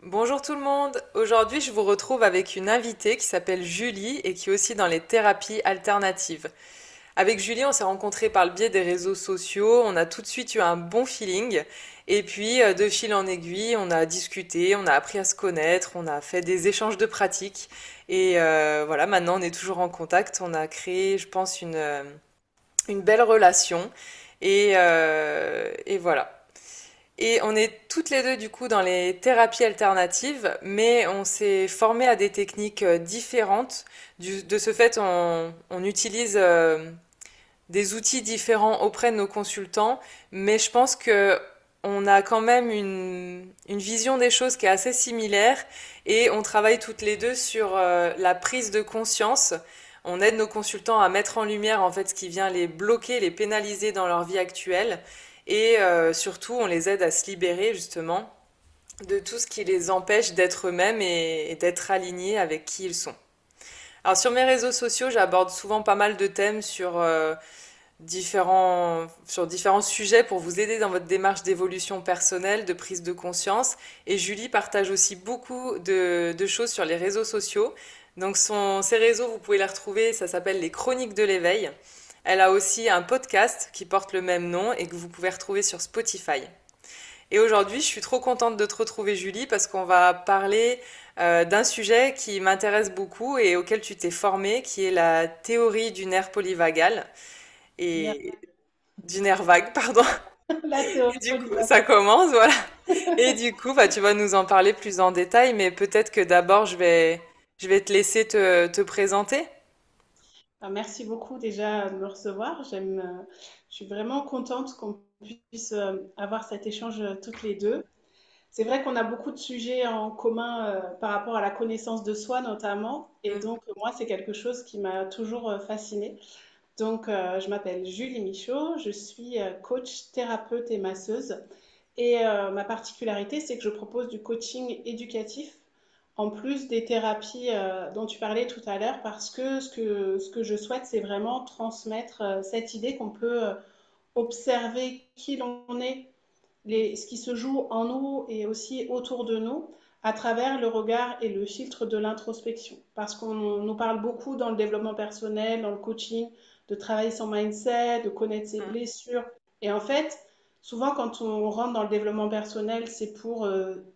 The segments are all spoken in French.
Bonjour tout le monde. Aujourd'hui, je vous retrouve avec une invitée qui s'appelle Julie et qui est aussi dans les thérapies alternatives. Avec Julie, on s'est rencontrés par le biais des réseaux sociaux, on a tout de suite eu un bon feeling et puis de fil en aiguille, on a discuté, on a appris à se connaître, on a fait des échanges de pratiques et voilà, maintenant on est toujours en contact, on a créé, je pense, une belle relation et voilà. Et on est toutes les deux du coup dans les thérapies alternatives, mais on s'est formé à des techniques différentes. De ce fait, on utilise des outils différents auprès de nos consultants, mais je pense que on a quand même une vision des choses qui est assez similaire et on travaille toutes les deux sur la prise de conscience. On aide nos consultants à mettre en lumière en fait ce qui vient les bloquer, les pénaliser dans leur vie actuelle et surtout on les aide à se libérer justement de tout ce qui les empêche d'être eux-mêmes et d'être alignés avec qui ils sont. Alors sur mes réseaux sociaux, j'aborde souvent pas mal de thèmes sur différents sujets pour vous aider dans votre démarche d'évolution personnelle, de prise de conscience. Et Julie partage aussi beaucoup de choses sur les réseaux sociaux. Donc ces réseaux, vous pouvez les retrouver, ça s'appelle les Chroniques de l'éveil. Elle a aussi un podcast qui porte le même nom et que vous pouvez retrouver sur Spotify. Et aujourd'hui, je suis trop contente de te retrouver, Julie, parce qu'on va parler d'un sujet qui m'intéresse beaucoup et auquel tu t'es formée, qui est la théorie du nerf polyvagal Bien, et du nerf vague, pardon. la Et théorie du coup, ça polyvagale. commence, voilà. Et du coup, bah, tu vas nous en parler plus en détail, mais peut-être que d'abord, je vais te laisser te présenter. Merci beaucoup déjà de me recevoir. Je suis vraiment contente qu'on puisse avoir cet échange toutes les deux. C'est vrai qu'on a beaucoup de sujets en commun par rapport à la connaissance de soi notamment. Et Mm. donc, moi, c'est quelque chose qui m'a toujours fascinée. Donc, je m'appelle Julie Michaud, je suis coach, thérapeute et masseuse. Et ma particularité, c'est que je propose du coaching éducatif en plus des thérapies dont tu parlais tout à l'heure, parce que ce que je souhaite, c'est vraiment transmettre cette idée qu'on peut observer qui l'on est, ce qui se joue en nous et aussi autour de nous, à travers le regard et le filtre de l'introspection. Parce qu'on nous parle beaucoup dans le développement personnel, dans le coaching, de travailler son mindset, de connaître ses Mm. blessures. Et en fait, souvent quand on rentre dans le développement personnel, c'est pour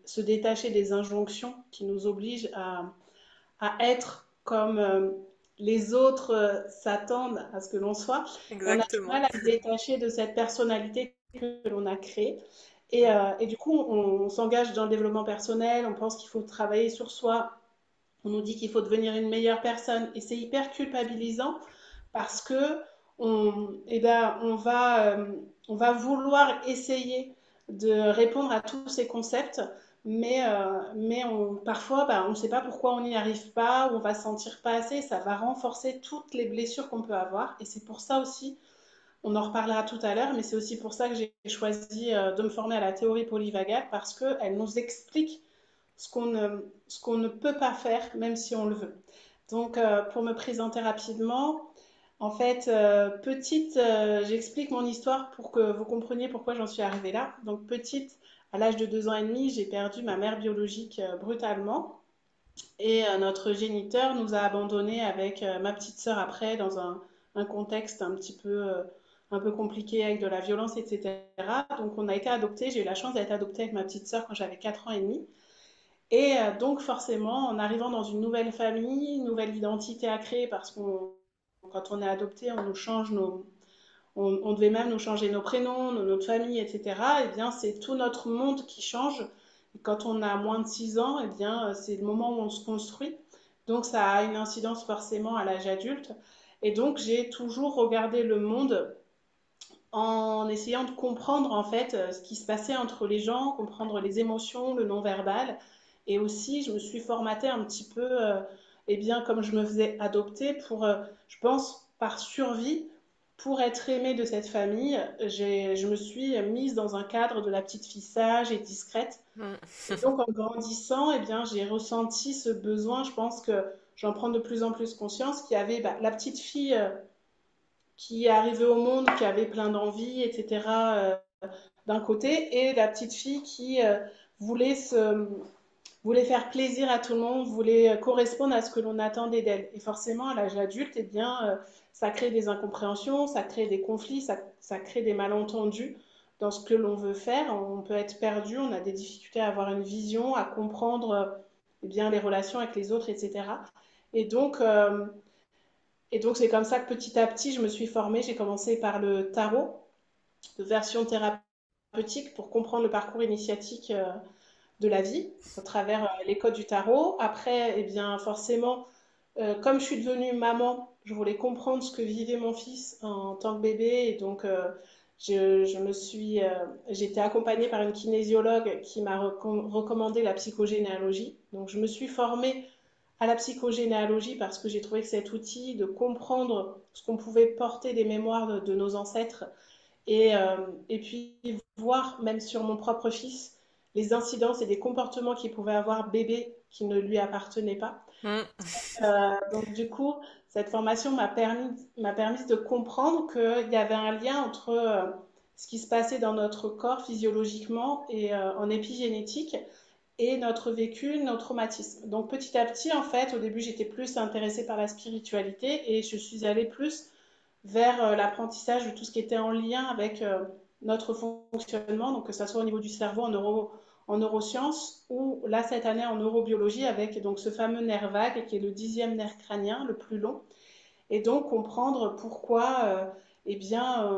se détacher des injonctions qui nous obligent à être comme les autres s'attendent à ce que l'on soit. Et on a du Exactement. mal à se détacher de cette personnalité que l'on a créée. Et du coup, on s'engage dans le développement personnel, on pense qu'il faut travailler sur soi, on nous dit qu'il faut devenir une meilleure personne, et c'est hyper culpabilisant parce que eh ben, on va vouloir essayer de répondre à tous ces concepts, mais parfois, bah, on ne sait pas pourquoi on n'y arrive pas, ou on va se sentir pas assez, ça va renforcer toutes les blessures qu'on peut avoir, et c'est pour ça aussi, on en reparlera tout à l'heure, mais c'est aussi pour ça que j'ai choisi de me former à la théorie polyvagale, parce qu'elle nous explique ce qu'on ne peut pas faire, même si on le veut. Donc, pour me présenter rapidement, en fait, petite, j'explique mon histoire pour que vous compreniez pourquoi j'en suis arrivée là. Donc, petite, à l'âge de 2 ans et demi, j'ai perdu ma mère biologique brutalement. Et notre géniteur nous a abandonnés avec ma petite sœur après dans un contexte un peu compliqué avec de la violence, etc. Donc, on a été adoptés. J'ai eu la chance d'être adoptée avec ma petite sœur quand j'avais 4 ans et demi. Et donc forcément, en arrivant dans une nouvelle famille, une nouvelle identité à créer, parce qu'on, quand on est adopté, on nous change on devait même nous changer nos prénoms, notre famille, etc. Et bien, c'est tout notre monde qui change. Et quand on a moins de 6 ans, et bien, c'est le moment où on se construit. Donc, ça a une incidence forcément à l'âge adulte. Et donc, j'ai toujours regardé le monde en essayant de comprendre en fait ce qui se passait entre les gens, comprendre les émotions, le non-verbal. Et aussi, je me suis formatée un petit peu, eh bien, comme je me faisais adopter pour, je pense, par survie, pour être aimée de cette famille, je me suis mise dans un cadre de la petite fille sage et discrète. Mm. Et donc, en grandissant, eh bien, j'ai ressenti ce besoin, je pense que j'en prends de plus en plus conscience, qu'il y avait bah, la petite fille qui est arrivée au monde, qui avait plein d'envie, etc., d'un côté, et la petite fille qui voulait voulait faire plaisir à tout le monde, voulait correspondre à ce que l'on attendait d'elle. Et forcément, à l'âge adulte, eh bien, ça crée des incompréhensions, ça crée des conflits, ça crée des malentendus dans ce que l'on veut faire. On peut être perdu, on a des difficultés à avoir une vision, à comprendre eh bien, les relations avec les autres, etc. Et donc, euh, et donc, c'est comme ça que petit à petit, je me suis formée. J'ai commencé par le tarot, de version thérapeutique pour comprendre le parcours initiatique de la vie au travers les codes du tarot. Après, eh bien, forcément, comme je suis devenue maman, je voulais comprendre ce que vivait mon fils en tant que bébé. Et donc, je me suis, j'ai été accompagnée par une kinésiologue qui m'a recommandé la psychogénéalogie. Donc, je me suis formée à la psychogénéalogie parce que j'ai trouvé que cet outil de comprendre ce qu'on pouvait porter des mémoires de nos ancêtres et puis voir même sur mon propre fils les incidences et des comportements qu'il pouvait avoir bébé qui ne lui appartenaient pas. Mm. Donc du coup, cette formation m'a permis de comprendre qu'il y avait un lien entre ce qui se passait dans notre corps physiologiquement et en épigénétique et notre vécu, nos traumatismes. Donc petit à petit, en fait, au début, j'étais plus intéressée par la spiritualité et je suis allée plus vers l'apprentissage de tout ce qui était en lien avec notre fonctionnement, donc que ce soit au niveau du cerveau en neurosciences ou là cette année en neurobiologie avec donc ce fameux nerf vague qui est le 10e nerf crânien, le plus long, et donc comprendre pourquoi, eh bien,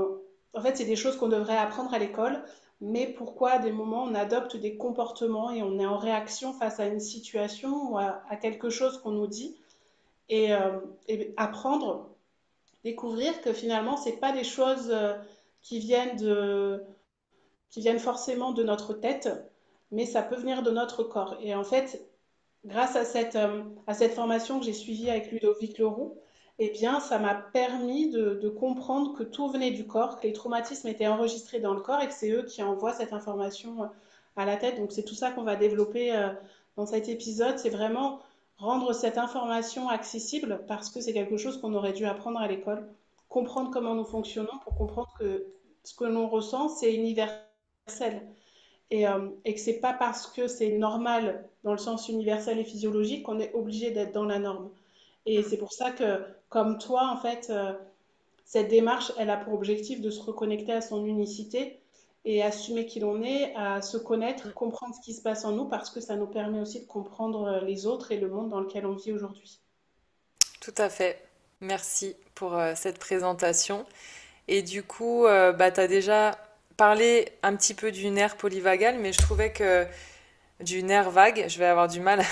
en fait c'est des choses qu'on devrait apprendre à l'école, mais pourquoi à des moments on adopte des comportements et on est en réaction face à une situation ou à quelque chose qu'on nous dit et, et apprendre découvrir que finalement, c'est pas des choses qui viennent qui viennent forcément de notre tête, mais ça peut venir de notre corps. Et en fait, grâce à cette formation que j'ai suivie avec Ludovic Leroux, eh bien, ça m'a permis de comprendre que tout venait du corps, que les traumatismes étaient enregistrés dans le corps et que c'est eux qui envoient cette information à la tête. Donc, c'est tout ça qu'on va développer dans cet épisode. C'est vraiment rendre cette information accessible parce que c'est quelque chose qu'on aurait dû apprendre à l'école. Comprendre comment nous fonctionnons pour comprendre que ce que l'on ressent, c'est universel et que c'est pas parce que c'est normal dans le sens universel et physiologique qu'on est obligé d'être dans la norme. Et c'est pour ça que, comme toi, en fait, cette démarche, elle a pour objectif de se reconnecter à son unicité et assumer qui l'on est, à se connaître, comprendre ce qui se passe en nous, parce que ça nous permet aussi de comprendre les autres et le monde dans lequel on vit aujourd'hui. Tout à fait. Merci pour cette présentation. Et du coup, bah, tu as déjà parlé un petit peu du nerf polyvagal, mais je trouvais que du nerf vague, je vais avoir du mal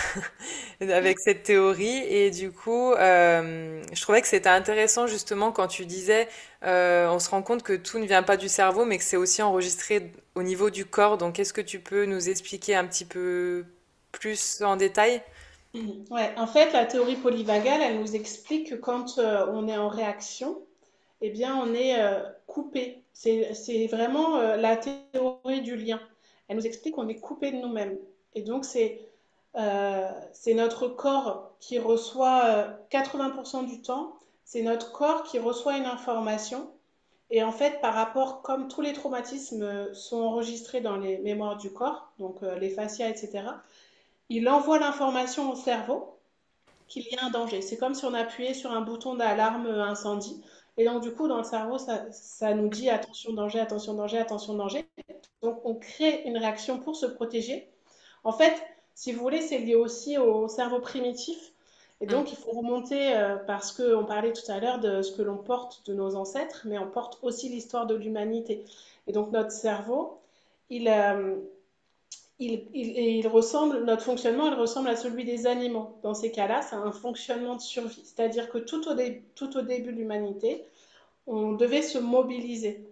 avec cette théorie. Et du coup, je trouvais que c'était intéressant justement quand tu disais, on se rend compte que tout ne vient pas du cerveau, mais que c'est aussi enregistré au niveau du corps. Donc, est-ce que tu peux nous expliquer un petit peu plus en détail? Ouais, en fait, la théorie polyvagale, elle nous explique que quand on est en réaction, eh bien, on est coupé. C'est vraiment la théorie du lien. Elle nous explique qu'on est coupé de nous-mêmes. Et donc, c'est notre corps qui reçoit 80% du temps, c'est notre corps qui reçoit une information. Et en fait, par rapport, comme tous les traumatismes sont enregistrés dans les mémoires du corps, donc les fascias, etc., il envoie l'information au cerveau qu'il y a un danger. C'est comme si on appuyait sur un bouton d'alarme incendie. Et donc, du coup, dans le cerveau, ça nous dit attention, danger, attention, danger, attention, danger. Donc, on crée une réaction pour se protéger. En fait, si vous voulez, c'est lié aussi au cerveau primitif. Et Mm. donc, il faut remonter, parce qu'on parlait tout à l'heure de ce que l'on porte de nos ancêtres, mais on porte aussi l'histoire de l'humanité. Et donc, notre cerveau, il, euh, il ressemble, notre fonctionnement, il ressemble à celui des animaux. Dans ces cas-là, c'est un fonctionnement de survie. C'est-à-dire que tout au début de l'humanité, on devait se mobiliser.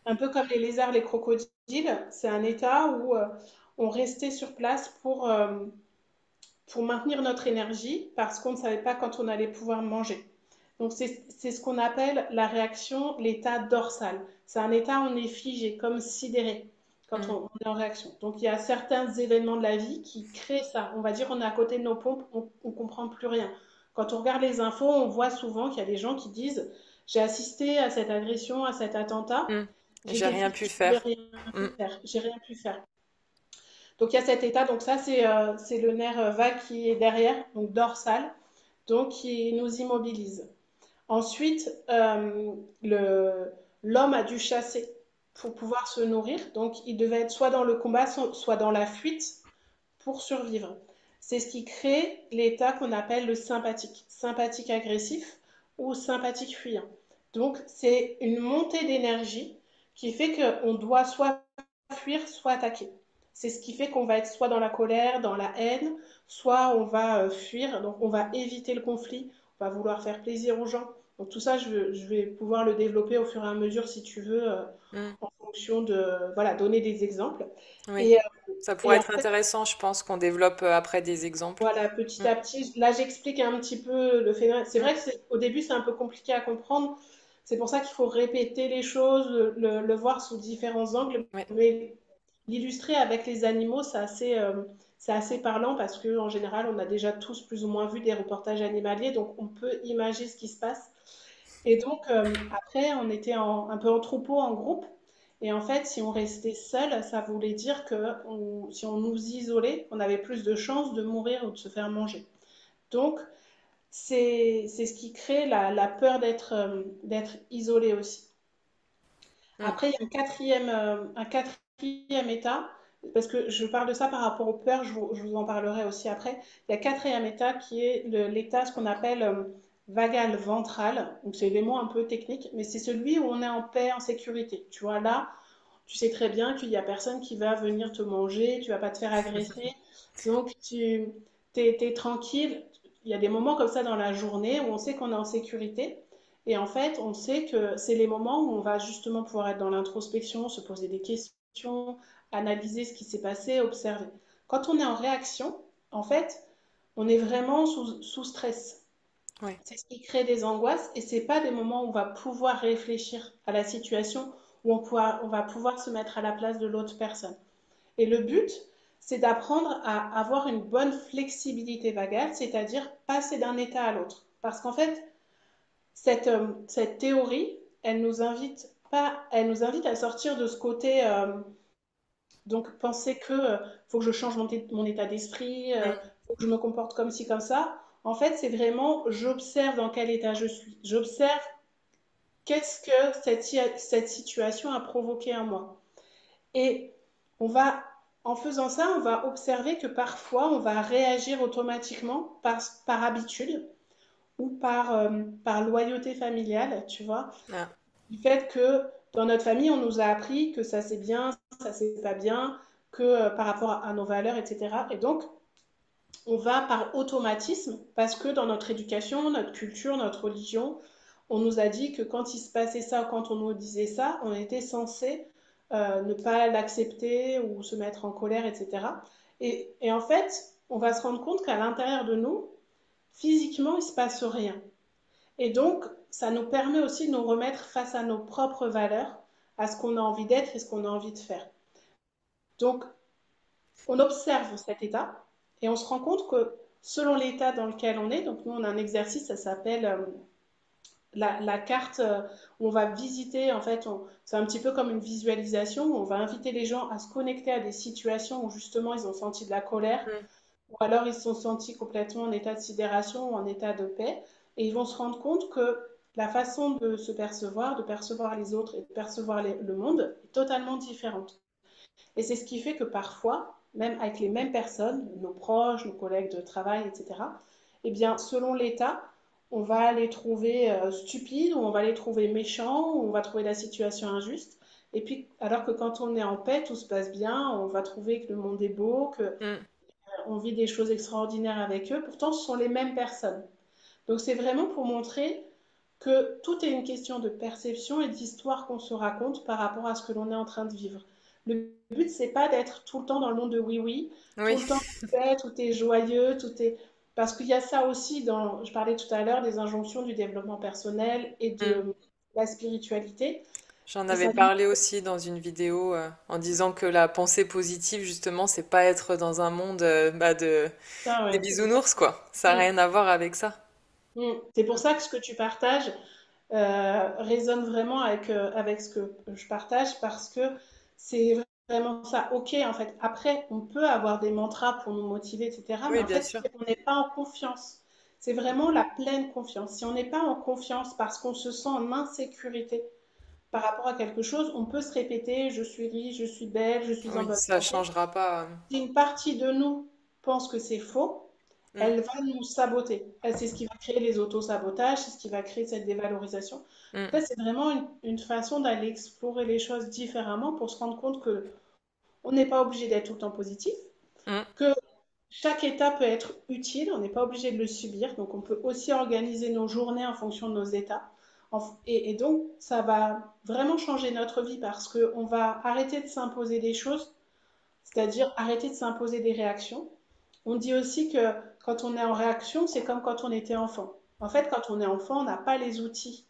Un peu comme les lézards, les crocodiles, c'est un état où on restait sur place pour maintenir notre énergie parce qu'on ne savait pas quand on allait pouvoir manger. Donc c'est ce qu'on appelle la réaction, l'état dorsal. C'est un état où on est figé, comme sidéré quand Mm. on est en réaction. Donc il y a certains événements de la vie qui créent ça. On va dire on est à côté de nos pompes, on ne comprend plus rien. Quand on regarde les infos, on voit souvent qu'il y a des gens qui disent j'ai assisté à cette agression, à cet attentat, Mm. J'ai j'étais rien figé, pu je pouvais faire. rien Mm. faire, j'ai rien pu faire. Donc il y a cet état, donc ça c'est le nerf vague qui est derrière, donc dorsal, donc qui nous immobilise. Ensuite, l'homme a dû chasser pour pouvoir se nourrir, donc il devait être soit dans le combat, soit dans la fuite pour survivre. C'est ce qui crée l'état qu'on appelle le sympathique agressif ou sympathique fuyant. Donc c'est une montée d'énergie qui fait qu'on doit soit fuir, soit attaquer. C'est ce qui fait qu'on va être soit dans la colère, dans la haine, soit on va fuir, donc on va éviter le conflit, on va vouloir faire plaisir aux gens. Donc tout ça, je vais pouvoir le développer au fur et à mesure si tu veux, Mm. en fonction de, voilà, donner des exemples. Oui. Et, Ça et pourrait en être fait, intéressant, je pense, qu'on développe après des exemples. voilà, petit Mm. à petit, là j'explique un petit peu le phénomène. C'est Mm. vrai que au début c'est un peu compliqué à comprendre. C'est pour ça qu'il faut répéter les choses, le voir sous différents angles. Ouais. Mais l'illustrer avec les animaux, c'est assez parlant parce que en général, on a déjà tous plus ou moins vu des reportages animaliers, donc on peut imaginer ce qui se passe. Et donc, après, on était un peu en troupeau, en groupe. Et en fait, si on restait seul, ça voulait dire que si on nous isolait, on avait plus de chances de mourir ou de se faire manger. Donc, c'est ce qui crée la peur d'être isolé aussi. Mm. Après, il y a un quatrième état, parce que je parle de ça par rapport aux peurs, je vous en parlerai aussi après. Il y a un quatrième état qui est l'état, ce qu'on appelle vagal ventral. Donc, c'est des mots un peu techniques, mais c'est celui où on est en paix, en sécurité. Tu vois, là, tu sais très bien qu'il n'y a personne qui va venir te manger, tu vas pas te faire agresser. Donc, t'es tranquille. Il y a des moments comme ça dans la journée où on sait qu'on est en sécurité. Et en fait, on sait que c'est les moments où on va justement pouvoir être dans l'introspection, se poser des questions, analyser ce qui s'est passé, observer. Quand on est en réaction, en fait, on est vraiment sous stress. Ouais. C'est ce qui crée des angoisses et c'est pas des moments où on va pouvoir réfléchir à la situation, où on va pouvoir se mettre à la place de l'autre personne. Et le but, c'est d'apprendre à avoir une bonne flexibilité vagale, c'est-à-dire passer d'un état à l'autre. Parce qu'en fait, cette théorie, elle nous invite à sortir de ce côté, donc penser que faut que je change mon état d'esprit, Mm. faut que je me comporte comme ci, comme ça. En fait, c'est vraiment, j'observe dans quel état je suis. J'observe qu'est-ce que cette situation a provoqué en moi. Et on va, en faisant ça, on va observer que parfois, on va réagir automatiquement par habitude ou par loyauté familiale, tu vois. Ah. Du fait que dans notre famille, on nous a appris que ça c'est bien, ça c'est pas bien, que par rapport à nos valeurs, etc. Et donc, on va par automatisme, parce que dans notre éducation, notre culture, notre religion, on nous a dit que quand il se passait ça, quand on nous disait ça, on était censé ne pas l'accepter ou se mettre en colère, etc. Et en fait, on va se rendre compte qu'à l'intérieur de nous, physiquement, il ne se passe rien. Et donc, ça nous permet aussi de nous remettre face à nos propres valeurs, à ce qu'on a envie d'être et ce qu'on a envie de faire. Donc, on observe cet état et on se rend compte que selon l'état dans lequel on est, donc nous on a un exercice, ça s'appelle la carte où on va visiter, en fait, c'est un petit peu comme une visualisation où on va inviter les gens à se connecter à des situations où justement ils ont senti de la colère, Mm. ou alors ils se sont sentis complètement en état de sidération ou en état de paix, et ils vont se rendre compte que la façon de se percevoir, de percevoir les autres et de percevoir le monde est totalement différente. Et c'est ce qui fait que parfois, même avec les mêmes personnes, nos proches, nos collègues de travail, etc., eh bien, selon l'état, on va les trouver stupides, ou on va les trouver méchants, ou on va trouver la situation injuste. Et puis, alors que quand on est en paix, tout se passe bien, on va trouver que le monde est beau, que Mm. on vit des choses extraordinaires avec eux, pourtant ce sont les mêmes personnes. Donc c'est vraiment pour montrer que tout est une question de perception et d'histoire qu'on se raconte par rapport à ce que l'on est en train de vivre. Le but, c'est pas d'être tout le temps dans le monde de oui-oui, tout Oui. le temps tout est joyeux, tout est... Parce qu'il y a ça aussi dans, je parlais tout à l'heure, des injonctions du développement personnel et Mm. de la spiritualité. J'en Et avais ça, parlé aussi dans une vidéo en disant que la pensée positive, justement, c'est pas être dans un monde ça des ouais, bisounours, quoi. Ça n'a Mm, rien à voir avec ça. mm. C'est pour ça que ce que tu partages résonne vraiment avec ce que je partage parce que c'est vraiment ça. Ok, en fait, après, on peut avoir des mantras pour nous motiver, etc. Mais Oui, en bien fait, sûr. si on n'est pas en confiance, c'est vraiment la pleine confiance. Si on n'est pas en confiance parce qu'on se sent en insécurité par rapport à quelque chose, on peut se répéter, je suis riche, je suis belle, je suis en Oui, bonne ça santé. changera pas. Si une partie de nous pense que c'est faux, Mm, elle va nous saboter. C'est ce qui va créer les auto-sabotages, c'est ce qui va créer cette dévalorisation. En mm, fait, c'est vraiment une façon d'aller explorer les choses différemment pour se rendre compte que on n'est pas obligé d'être tout le temps positif, mm. que chaque état peut être utile, on n'est pas obligé de le subir, donc on peut aussi organiser nos journées en fonction de nos états. Et donc, ça va vraiment changer notre vie parce qu'on va arrêter de s'imposer des choses, c'est-à-dire arrêter de s'imposer des réactions. On dit aussi que quand on est en réaction, c'est comme quand on était enfant. En fait, quand on est enfant, on n'a pas les outils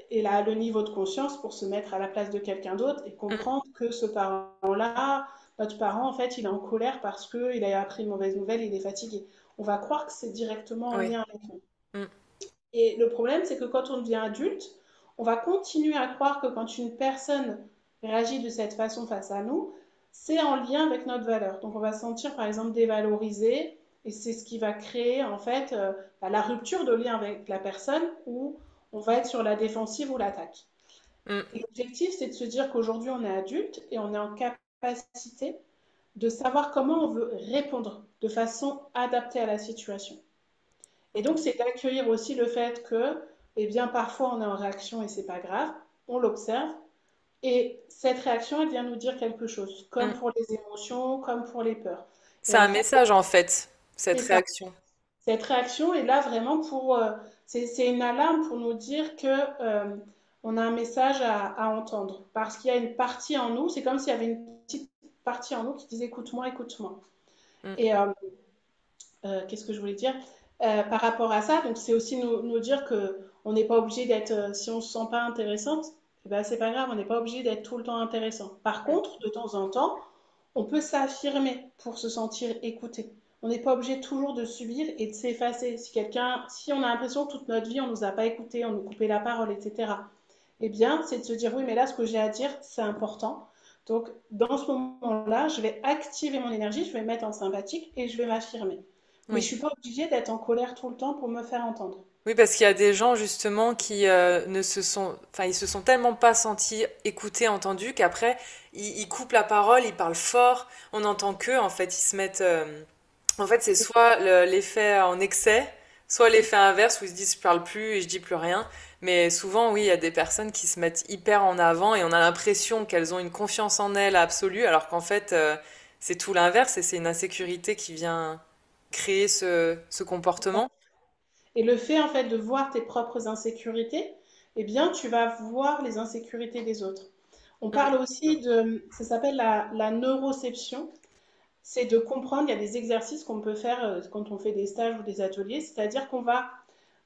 et là, le niveau de conscience pour se mettre à la place de quelqu'un d'autre et Mm. comprendre que ce parent-là, notre parent, en fait, il est en colère parce qu'il a appris une mauvaise nouvelle, il est fatigué. On va croire que c'est directement en Oui. lien avec nous. Mm. Et le problème, c'est que quand on devient adulte, on va continuer à croire que quand une personne réagit de cette façon face à nous, c'est en lien avec notre valeur. Donc on va se sentir par exemple dévalorisé et c'est ce qui va créer en fait la rupture de lien avec la personne où on va être sur la défensive ou l'attaque. Mm. Et l'objectif, c'est de se dire qu'aujourd'hui on est adulte et on est en capacité de savoir comment on veut répondre de façon adaptée à la situation. Et donc, c'est d'accueillir aussi le fait que, eh bien, parfois on est en réaction et c'est pas grave, on l'observe. Et cette réaction, elle vient nous dire quelque chose, comme Mm. pour les émotions, comme pour les peurs. Et C'est on un va, message en fait, cette c'est ça. réaction. Cette réaction est là vraiment pour, c'est une alarme pour nous dire que on a un message à entendre, parce qu'il y a une partie en nous. C'est comme s'il y avait une petite partie en nous qui disait écoute-moi, écoute-moi. Mm. Et qu'est-ce que je voulais dire par rapport à ça? Donc, c'est aussi nous dire que on n'est pas obligé d'être, si on se sent pas intéressante, eh ben, c'est pas grave, on n'est pas obligé d'être tout le temps intéressant. Par Mm. contre, de temps en temps, on peut s'affirmer pour se sentir écouté. On n'est pas obligé toujours de subir et de s'effacer. Si on a l'impression que toute notre vie, on nous a pas écouté, on nous coupait la parole, etc. Eh bien, c'est de se dire, oui, mais là, ce que j'ai à dire, c'est important. Donc, dans ce moment-là, je vais activer mon énergie, je vais me mettre en sympathique et je vais m'affirmer. Mais je Oui. suis pas obligée d'être en colère tout le temps pour me faire entendre. Oui, parce qu'il y a des gens justement qui ne se sont, enfin, ils se sont tellement pas sentis écoutés, entendus qu'après ils coupent la parole, ils parlent fort, on n'entend que, en fait, ils se mettent, en fait, c'est C'est soit l'effet en excès, soit l'effet inverse où ils se disent je parle plus et je dis plus rien. Mais souvent, oui, il y a des personnes qui se mettent hyper en avant et on a l'impression qu'elles ont une confiance en elles absolue, alors qu'en fait, c'est tout l'inverse et c'est une insécurité qui vient créer ce ça. comportement. Et le fait en fait de voir tes propres insécurités, eh bien, tu vas voir les insécurités des autres. On Mm. parle aussi de, ça s'appelle la neuroception. C'est de comprendre, il y a des exercices qu'on peut faire quand on fait des stages ou des ateliers, c'est-à-dire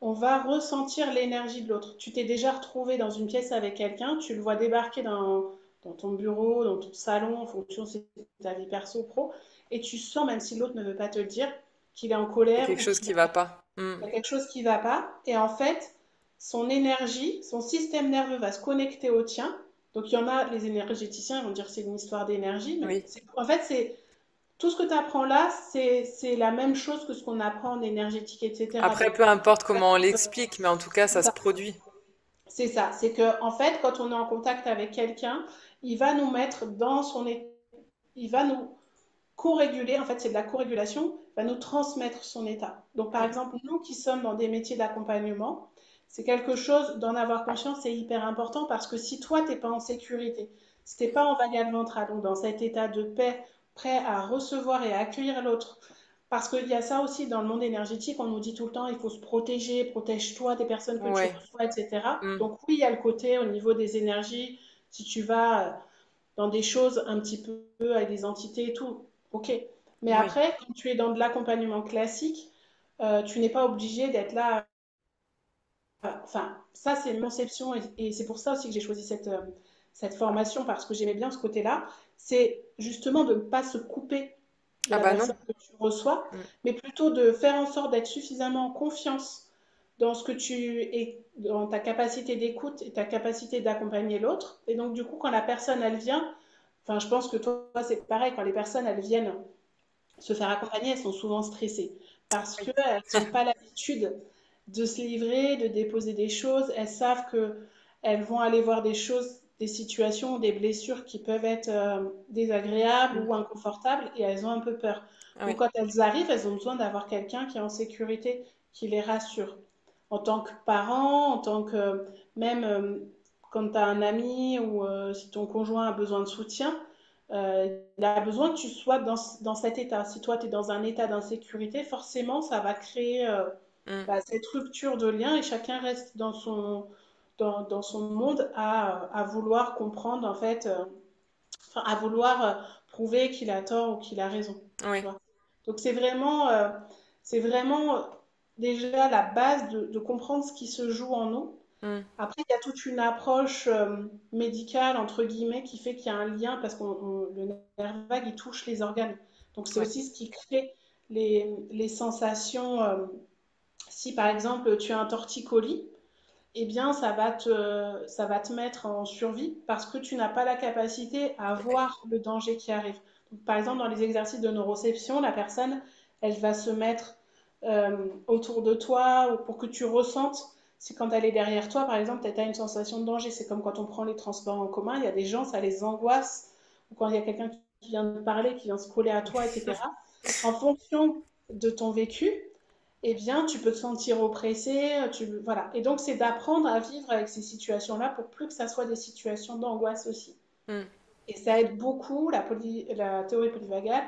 on va ressentir l'énergie de l'autre. Tu t'es déjà retrouvé dans une pièce avec quelqu'un, tu le vois débarquer dans ton bureau, dans ton salon, en fonction si c'est ta vie perso ou pro, et tu sens, même si l'autre ne veut pas te le dire, qu'il est en Il y a colère quelque ou chose qu'il qui va pas. Mm. y a quelque chose qui ne va pas. Et en fait, son énergie, son système nerveux va se connecter au tien. Donc il y en a, les énergéticiens, ils vont dire que c'est une histoire d'énergie, mais Oui. en fait, c'est tout ce que tu apprends là, c'est la même chose que ce qu'on apprend en énergétique, etc. Après, Donc, peu importe comment on l'explique, mais en tout cas, c'est ça se ça. produit. C'est ça. C'est que, en fait, quand on est en contact avec quelqu'un, il va nous mettre dans son état, il va nous co-réguler, en fait, c'est de la co-régulation, va nous transmettre son état. Donc, par Mm. exemple, nous qui sommes dans des métiers d'accompagnement, c'est quelque chose d'en avoir conscience, c'est hyper important parce que si toi, tu n'es pas en sécurité, si tu n'es pas en vagal ventral, donc dans cet état de paix, prêt à recevoir et à accueillir l'autre, parce qu'il y a ça aussi dans le monde énergétique, on nous dit tout le temps, il faut se protéger, protège-toi des personnes que tu Ouais. reçois, etc. Mm. Donc oui, il y a le côté au niveau des énergies, si tu vas dans des choses un petit peu avec des entités et tout, ok. Mais Oui. après, quand tu es dans de l'accompagnement classique, tu n'es pas obligé d'être là. Enfin, ça, c'est mon conception et c'est pour ça aussi que j'ai choisi cette formation parce que j'aimais bien ce côté-là. C'est justement de ne pas se couper de Ah la bah personne non. que tu reçois, Mm. mais plutôt de faire en sorte d'être suffisamment en confiance dans ce que tu es, dans ta capacité d'écoute et ta capacité d'accompagner l'autre. Et donc, du coup, quand la personne, elle vient, enfin, je pense que toi, c'est pareil, quand les personnes, elles viennent se faire accompagner, elles sont souvent stressées parce Oui. qu'elles n'ont pas l'habitude de se livrer, de déposer des choses. Elles savent que elles vont aller voir des choses, des situations, des blessures qui peuvent être désagréables Mm. ou inconfortables et elles ont un peu peur. Donc Oui. quand elles arrivent, elles ont besoin d'avoir quelqu'un qui est en sécurité, qui les rassure. En tant que parent, en tant que même quand tu as un ami ou si ton conjoint a besoin de soutien, il a besoin que tu sois dans cet état. Si toi, tu es dans un état d'insécurité, forcément, ça va créer Mm. cette rupture de lien et chacun reste dans son monde à vouloir comprendre, en fait, enfin, à vouloir prouver qu'il a tort ou qu'il a raison. Tu Oui. vois. Donc, c'est vraiment déjà la base de comprendre ce qui se joue en nous. Mm. Après, il y a toute une approche médicale, entre guillemets, qui fait qu'il y a un lien, parce que le nerf vague, il touche les organes. Donc, c'est Oui. aussi ce qui crée les sensations. Si, par exemple, tu as un torticolis, eh bien, ça va te mettre en survie parce que tu n'as pas la capacité à voir le danger qui arrive. Donc, par exemple, dans les exercices de neuroception, la personne, elle va se mettre autour de toi ou pour que tu ressentes. C'est quand elle est derrière toi, par exemple, tu as une sensation de danger. C'est comme quand on prend les transports en commun, il y a des gens, ça les angoisse, ou quand il y a quelqu'un qui vient de parler, qui vient se coller à toi, etc. En fonction de ton vécu, eh bien, tu peux te sentir oppressé, voilà. Et donc, c'est d'apprendre à vivre avec ces situations-là pour plus que ça soit des situations d'angoisse aussi. Mm. Et ça aide beaucoup, la théorie polyvagale,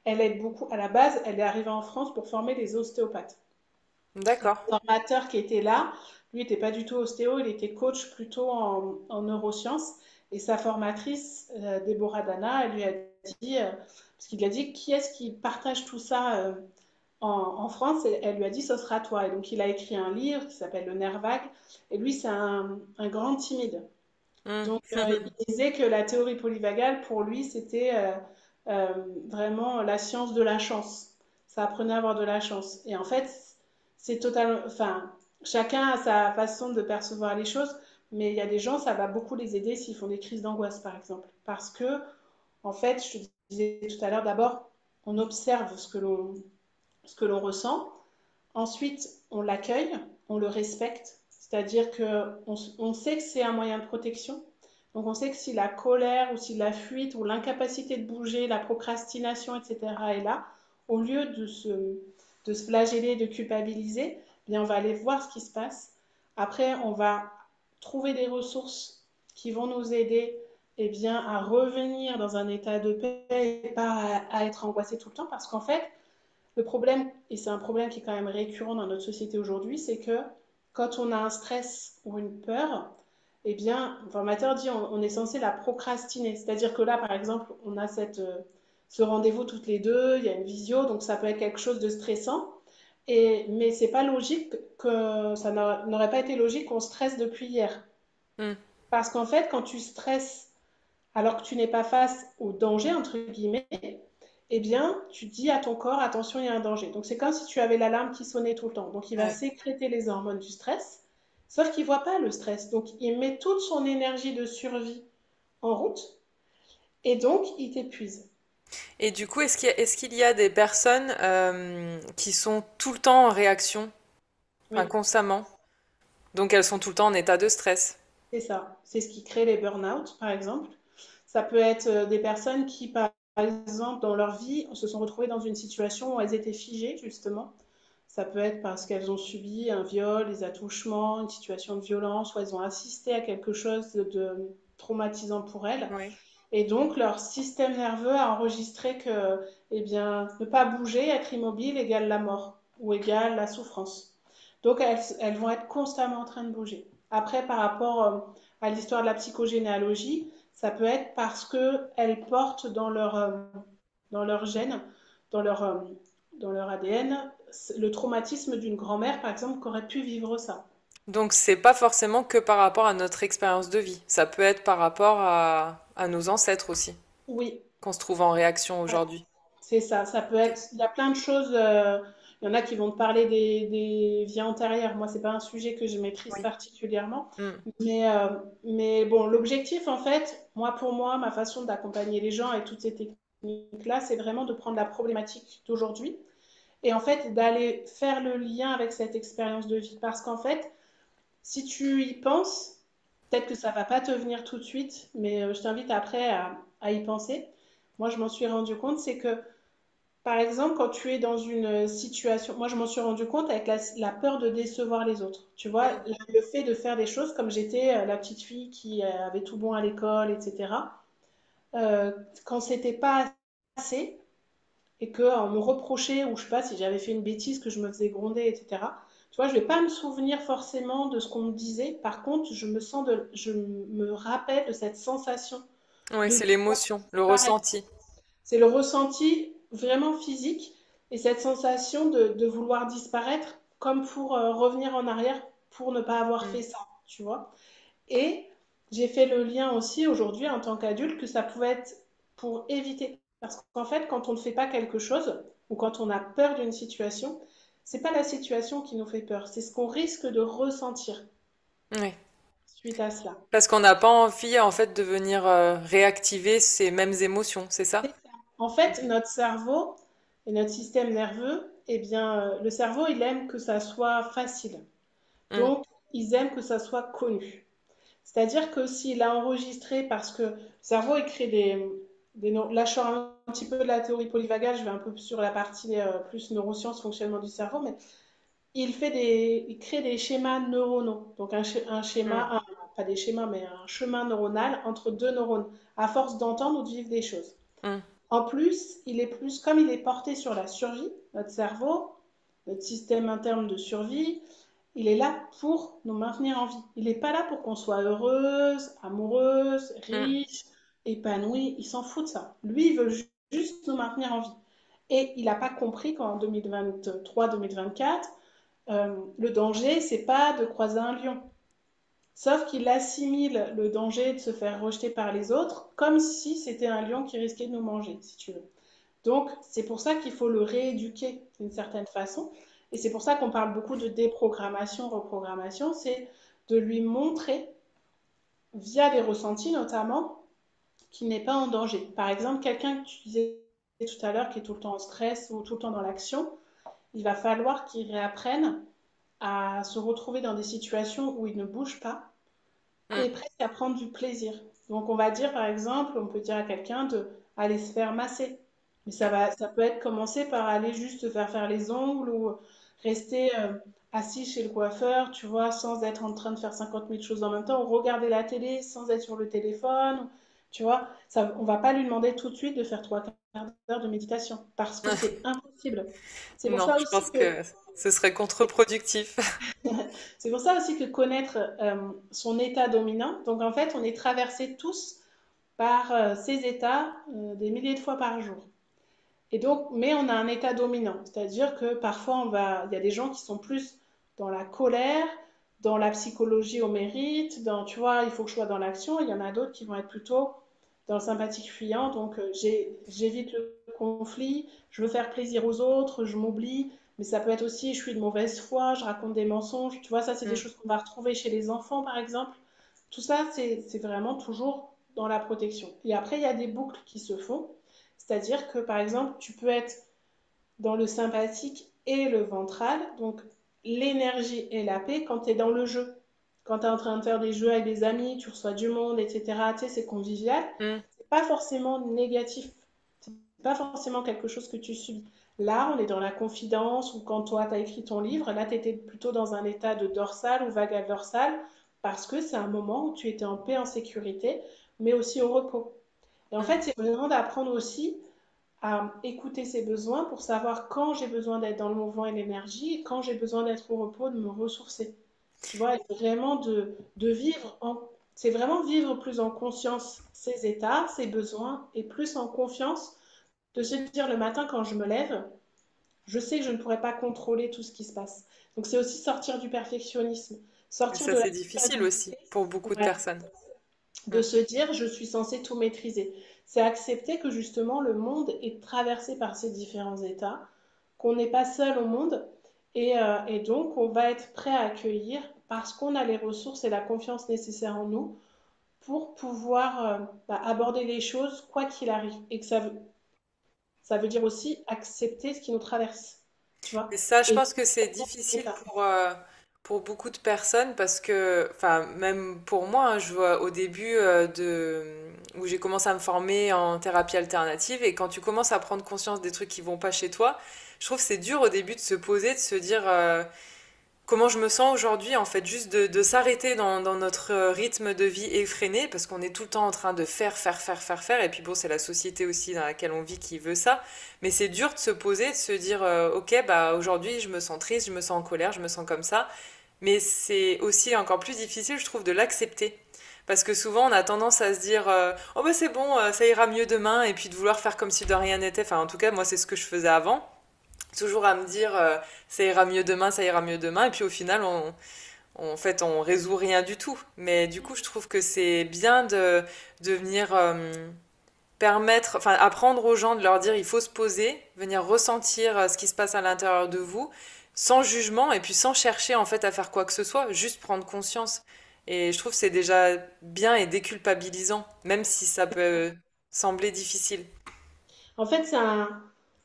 elle aide beaucoup. À la base, elle est arrivée en France pour former des ostéopathes. Et D'accord. le formateur qui était là, lui n'était pas du tout ostéo, il était coach plutôt en neurosciences. Et sa formatrice, Déborah Dana, elle lui a dit, parce qu'il lui a dit, qui est-ce qui partage tout ça en France, elle lui a dit ce sera toi. Et donc il a écrit un livre qui s'appelle Le Nerf Vague. Et lui, c'est un grand timide. Mm. Donc il disait que la théorie polyvagale, pour lui, c'était vraiment la science de la chance. Ça apprenait à avoir de la chance. Et en fait, c'est totalement. Enfin, chacun a sa façon de percevoir les choses, mais il y a des gens, ça va beaucoup les aider s'ils font des crises d'angoisse, par exemple. Parce que, en fait, je te disais tout à l'heure, d'abord, on observe ce que l'on ressent. Ensuite, on l'accueille, on le respecte, c'est-à-dire qu'on sait que c'est un moyen de protection. Donc on sait que si la colère ou si la fuite ou l'incapacité de bouger, la procrastination, etc. est là, au lieu de se flageller, de culpabiliser, eh bien on va aller voir ce qui se passe. Après, on va trouver des ressources qui vont nous aider eh bien, à revenir dans un état de paix et pas à être angoissé tout le temps parce qu'en fait, le problème, et c'est un problème qui est quand même récurrent dans notre société aujourd'hui, c'est que quand on a un stress ou une peur, eh bien, le formateur dit on est censé la procrastiner. C'est-à-dire que là, par exemple, on a ce rendez-vous toutes les deux, il y a une visio, donc ça peut être quelque chose de stressant. Mais c'est pas logique que ça n'aurait pas été logique qu'on stresse depuis hier. Mm. Parce qu'en fait, quand tu stresses alors que tu n'es pas face au danger, entre guillemets, eh bien, tu dis à ton corps, attention, il y a un danger. Donc, c'est comme si tu avais l'alarme qui sonnait tout le temps. Donc, il va Ouais. sécréter les hormones du stress, sauf qu'il ne voit pas le stress. Donc, il met toute son énergie de survie en route et donc, il t'épuise. Et du coup, est-ce qu'il y a des personnes qui sont tout le temps en réaction, enfin Oui, constamment, donc elles sont tout le temps en état de stress? c'est ça. C'est ce qui crée les burn-out, par exemple. Ça peut être des personnes qui, par exemple, dans leur vie, se sont retrouvées dans une situation où elles étaient figées, justement. Ça peut être parce qu'elles ont subi un viol, des attouchements, une situation de violence, ou elles ont assisté à quelque chose de traumatisant pour elles. Oui. Et donc, leur système nerveux a enregistré que, eh bien, ne pas bouger, être immobile égale la mort ou égale la souffrance. Donc, elles vont être constamment en train de bouger. Après, par rapport à l'histoire de la psychogénéalogie, ça peut être parce qu'elles portent dans leur gène, dans leur, euh, dans leur ADN, le traumatisme d'une grand-mère, par exemple, qui aurait pu vivre ça. Donc c'est pas forcément que par rapport à notre expérience de vie, ça peut être par rapport à nos ancêtres aussi, Oui, qu'on se trouve en réaction ouais. aujourd'hui. C'est ça, ça peut Ok. être, il y a plein de choses. Il y en a qui vont te parler des vies antérieures. Moi, c'est pas un sujet que je maîtrise Oui. particulièrement. Mm. Mais, euh, mais bon, l'objectif, en fait, pour moi, ma façon d'accompagner les gens et toutes ces techniques-là, c'est vraiment de prendre la problématique d'aujourd'hui et en fait d'aller faire le lien avec cette expérience de vie. Parce qu'en fait, si tu y penses, peut-être que ça va pas te venir tout de suite, mais je t'invite après à y penser. Moi, je m'en suis rendu compte, c'est que, par exemple, quand tu es dans une situation, moi, je m'en suis rendu compte avec la peur de décevoir les autres. Tu vois, Mm. le fait de faire des choses comme j'étais la petite fille qui avait tout bon à l'école, etc. euh, Quand c'était pas assez, et qu'on me reprochait, ou je sais pas, si j'avais fait une bêtise, que je me faisais gronder, etc. Tu vois, je vais pas me souvenir forcément de ce qu'on me disait. Par contre, je me rappelle de cette sensation Oui, de c'est devoir l'émotion, le disparaître. ressenti. C'est le ressenti vraiment physique et cette sensation de vouloir disparaître comme pour revenir en arrière pour ne pas avoir Mm. fait ça, tu vois. Et j'ai fait le lien aussi aujourd'hui en tant qu'adulte que ça pouvait être pour éviter. Parce qu'en fait, quand on ne fait pas quelque chose ou quand on a peur d'une situation, c'est pas la situation qui nous fait peur, c'est ce qu'on risque de ressentir Oui. suite à cela. Parce qu'on n'a pas envie, en fait, de venir réactiver ces mêmes émotions, c'est ça? En fait, notre cerveau et notre système nerveux, eh bien, le cerveau, il aime que ça soit facile. Mm. Donc, ils aiment que ça soit connu. C'est-à-dire que s'il a enregistré, parce que le cerveau, il crée là, je sors un petit peu de la théorie polyvagale, je vais un peu sur la partie plus neurosciences, fonctionnement du cerveau, mais il crée des schémas neuronaux. Donc un Mm. schéma, pas des schémas, mais un chemin neuronal entre deux neurones, à force d'entendre ou de vivre des choses. Mm. En plus, comme il est porté sur la survie, notre cerveau, notre système interne de survie, il est là pour nous maintenir en vie. Il n'est pas là pour qu'on soit heureuse, amoureuse, Mm. riche, épanouie. Il s'en fout de ça. Lui, il veut juste nous maintenir en vie. Et il n'a pas compris qu'en 2023-2024, le danger, c'est pas de croiser un lion. Sauf qu'il assimile le danger de se faire rejeter par les autres comme si c'était un lion qui risquait de nous manger, si tu veux. Donc, c'est pour ça qu'il faut le rééduquer d'une certaine façon. Et c'est pour ça qu'on parle beaucoup de déprogrammation, reprogrammation, c'est de lui montrer, via des ressentis notamment, qu'il n'est pas en danger. Par exemple, quelqu'un que tu disais tout à l'heure qui est tout le temps en stress ou tout le temps dans l'action, il va falloir qu'il réapprenne à se retrouver dans des situations où il ne bouge pas Mm. et presque à prendre du plaisir. Donc on va dire par exemple, on peut dire à quelqu'un de aller se faire masser. Mais ça peut être commencer par aller juste se faire les ongles ou rester assis chez le coiffeur, tu vois, sans être en train de faire 50 000 choses en même temps, ou regarder la télé sans être sur le téléphone, tu vois. Ça, on va pas lui demander tout de suite de faire 3 quarts d'heure de méditation parce que c'est impossible. C'est pour Non, ça je aussi pense que que ce serait contre-productif. c'est pour ça aussi que connaître son état dominant, donc en fait, on est traversé tous par ces états des milliers de fois par jour. Et donc, mais on a un état dominant, c'est-à-dire que parfois il y a des gens qui sont plus dans la colère, dans la psychologie au mérite, dans, tu vois, il faut que je sois dans l'action. Il y en a d'autres qui vont être plutôt dans le sympathique fuyant, donc j'évite le conflit, je veux faire plaisir aux autres, je m'oublie, mais ça peut être aussi, je suis de mauvaise foi, je raconte des mensonges, tu vois, ça c'est des Mm. choses qu'on va retrouver chez les enfants par exemple. Tout ça, c'est vraiment toujours dans la protection. Et après, il y a des boucles qui se font, c'est-à-dire que par exemple, tu peux être dans le sympathique et le ventral, donc l'énergie et la paix quand tu es dans le jeu. Quand tu es en train de faire des jeux avec des amis, tu reçois du monde, etc., tu sais, c'est convivial. Mm. C'est pas forcément négatif. C'est pas forcément quelque chose que tu subis. Là, on est dans la confidence, ou quand toi, tu as écrit ton livre, là, tu étais plutôt dans un état de dorsal ou vagal dorsal, parce que c'est un moment où tu étais en paix, en sécurité, mais aussi au repos. Et en Mm. fait, c'est vraiment d'apprendre aussi à écouter ses besoins pour savoir quand j'ai besoin d'être dans le mouvement et l'énergie et quand j'ai besoin d'être au repos, de me ressourcer. Tu vois, et vraiment de vivre c'est vraiment vivre plus en conscience ses états, ses besoins et plus en confiance de se dire le matin quand je me lève, je sais que je ne pourrai pas contrôler tout ce qui se passe. Donc c'est aussi sortir du perfectionnisme, Et sortir ça, de la c'est difficile aussi culpabilité, pour beaucoup de ouais, personnes. de Mm. se dire je suis censé tout maîtriser. C'est accepter que justement le monde est traversé par ces différents états, qu'on n'est pas seul au monde et donc on va être prêt à accueillir parce qu'on a les ressources et la confiance nécessaires en nous pour pouvoir aborder les choses quoi qu'il arrive. Et que ça veut dire aussi accepter ce qui nous traverse, tu vois. Et ça, je Et pense que c'est difficile pour beaucoup de personnes parce que, enfin, même pour moi, hein, je vois au début où j'ai commencé à me former en thérapie alternative et quand tu commences à prendre conscience des trucs qui vont pas chez toi, je trouve que c'est dur au début de se poser, de se dire, comment je me sens aujourd'hui, en fait, juste de s'arrêter dans notre rythme de vie effréné, parce qu'on est tout le temps en train de faire, et puis bon, c'est la société aussi dans laquelle on vit qui veut ça, mais c'est dur de se poser, de se dire, ok, bah aujourd'hui, je me sens triste, je me sens en colère, je me sens comme ça, mais c'est aussi encore plus difficile, je trouve, de l'accepter. Parce que souvent, on a tendance à se dire, oh bah c'est bon, ça ira mieux demain, et puis de vouloir faire comme si de rien n'était, enfin en tout cas, moi, c'est ce que je faisais avant toujours à me dire ça ira mieux demain, ça ira mieux demain, et puis au final en fait on résout rien du tout. Mais du coup je trouve que c'est bien de venir permettre, enfin apprendre aux gens de leur dire il faut se poser, venir ressentir ce qui se passe à l'intérieur de vous, sans jugement et puis sans chercher en fait à faire quoi que ce soit, juste prendre conscience. Et je trouve que c'est déjà bien et déculpabilisant, même si ça peut sembler difficile. en fait,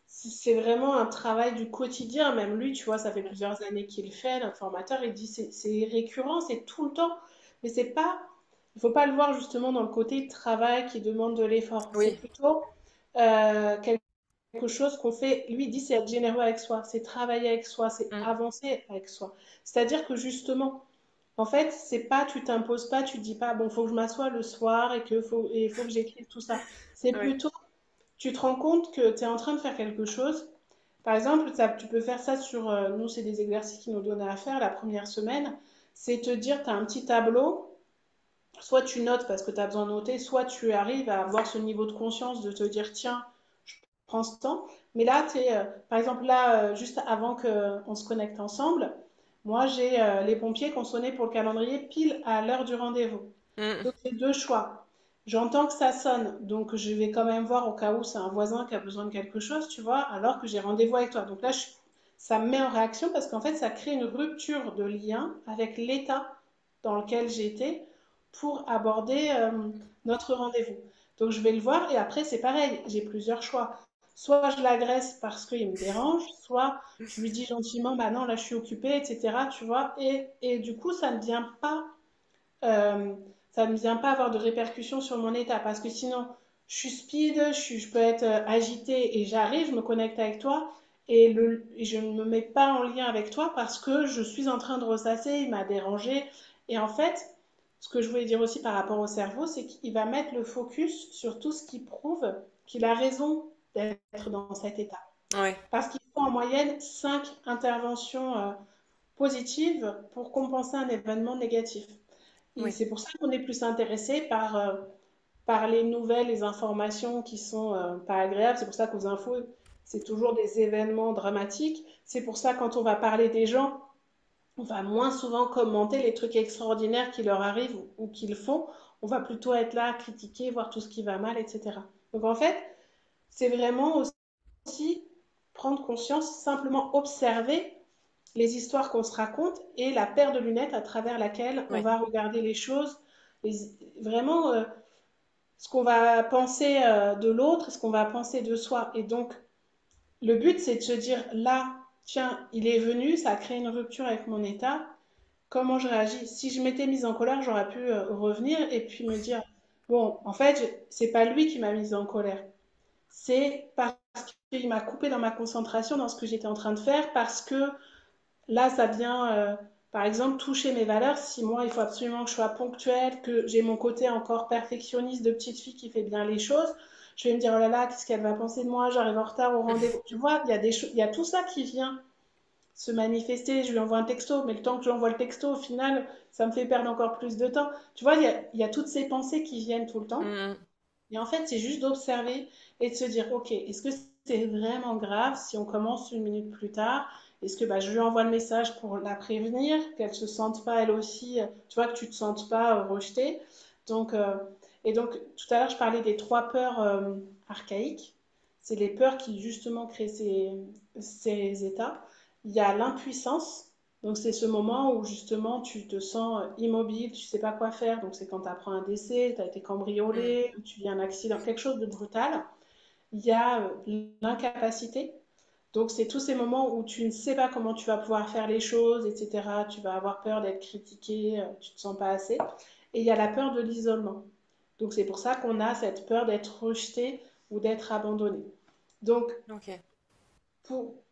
c'est vraiment un travail du quotidien. Même lui, tu vois, ça fait plusieurs années qu'il le fait, notre formateur, il dit c'est récurrent, c'est tout le temps. Mais c'est pas, il faut pas le voir justement dans le côté travail qui demande de l'effort. C'est Oui. plutôt quelque chose qu'on fait. Lui, il dit c'est être généreux avec soi, c'est travailler avec soi, c'est Mm. avancer avec soi. C'est-à-dire que justement, en fait, c'est pas, tu t'imposes pas, tu te dis pas, bon, faut que je m'assoie le soir et faut que j'écrive tout ça. C'est Oui. plutôt tu te rends compte que tu es en train de faire quelque chose. Par exemple, tu peux faire ça sur, nous, c'est des exercices qui nous donnaient à faire la première semaine. C'est te dire, tu as un petit tableau, soit tu notes parce que tu as besoin de noter, soit tu arrives à avoir ce niveau de conscience de te dire, tiens, je prends ce temps. Mais là, par exemple, là, juste avant qu'on se connecte ensemble, moi, j'ai les pompiers qui ont sonné pour le calendrier pile à l'heure du rendez-vous. Mm. Donc, j'ai deux choix. J'entends que ça sonne, donc je vais quand même voir au cas où c'est un voisin qui a besoin de quelque chose, tu vois, alors que j'ai rendez-vous avec toi. Donc là, ça me met en réaction parce qu'en fait, ça crée une rupture de lien avec l'état dans lequel j'étais pour aborder notre rendez-vous. Donc je vais le voir et après, c'est pareil, j'ai plusieurs choix. Soit je l'agresse parce qu'il me dérange, soit je lui dis gentiment, bah non, là je suis occupée, etc. Tu vois, et du coup, euh, ça ne vient pas avoir de répercussions sur mon état parce que sinon je suis speed, je peux être agitée et j'arrive, je me connecte avec toi et je ne me mets pas en lien avec toi parce que je suis en train de ressasser, il m'a dérangé. Et en fait, ce que je voulais dire aussi par rapport au cerveau, c'est qu'il va mettre le focus sur tout ce qui prouve qu'il a raison d'être dans cet état. Oui. Parce qu'il faut en moyenne 5 interventions positives pour compenser un événement négatif. Et Oui. c'est pour ça qu'on est plus intéressé par les nouvelles, les informations qui sont pas agréables. C'est pour ça qu'aux infos, c'est toujours des événements dramatiques. C'est pour ça quand on va parler des gens, on va moins souvent commenter les trucs extraordinaires qui leur arrivent ou qu'ils font. On va plutôt être là à critiquer, voir tout ce qui va mal, etc. Donc en fait, c'est vraiment aussi prendre conscience, simplement observer les histoires qu'on se raconte et la paire de lunettes à travers laquelle on Oui. va regarder les choses, vraiment ce qu'on va penser de l'autre et ce qu'on va penser de soi. Et donc, le but, c'est de se dire, là, tiens, il est venu, ça a créé une rupture avec mon état, comment je réagis? Si je m'étais mise en colère, j'aurais pu revenir et puis me dire, bon, en fait, c'est pas lui qui m'a mise en colère. C'est parce qu'il m'a coupé dans ma concentration, dans ce que j'étais en train de faire, parce que là, ça vient, par exemple, toucher mes valeurs. Si moi, il faut absolument que je sois ponctuelle, que j'ai mon côté encore perfectionniste de petite fille qui fait bien les choses, je vais me dire, oh là là, qu'est-ce qu'elle va penser de moi? J'arrive en retard au rendez-vous. Tu vois, il y a tout ça qui vient se manifester. Je lui envoie un texto, mais le temps que j'envoie le texto, au final, ça me fait perdre encore plus de temps. Tu vois, il y a toutes ces pensées qui viennent tout le temps. Mm. Et en fait, c'est juste d'observer et de se dire, ok, est-ce que c'est vraiment grave si on commence une minute plus tard? Est-ce que bah, je lui envoie le message pour la prévenir, qu'elle se sente pas elle aussi, tu vois, que tu te sentes pas rejetée. Donc, et donc, tout à l'heure, je parlais des trois peurs archaïques. c'est les peurs qui justement créent ces états. Il y a l'impuissance, donc c'est ce moment où justement tu te sens immobile, tu sais pas quoi faire, donc c'est quand tu apprends un décès, tu as été Mm. cambriolé, ou tu vis un accident, quelque chose de brutal. Il y a l'incapacité, donc c'est tous ces moments où tu ne sais pas comment tu vas pouvoir faire les choses, etc. Tu vas avoir peur d'être critiqué, tu te sens pas assez. Et il y a la peur de l'isolement. Donc c'est pour ça qu'on a cette peur d'être rejeté ou d'être abandonné. Donc, Ok.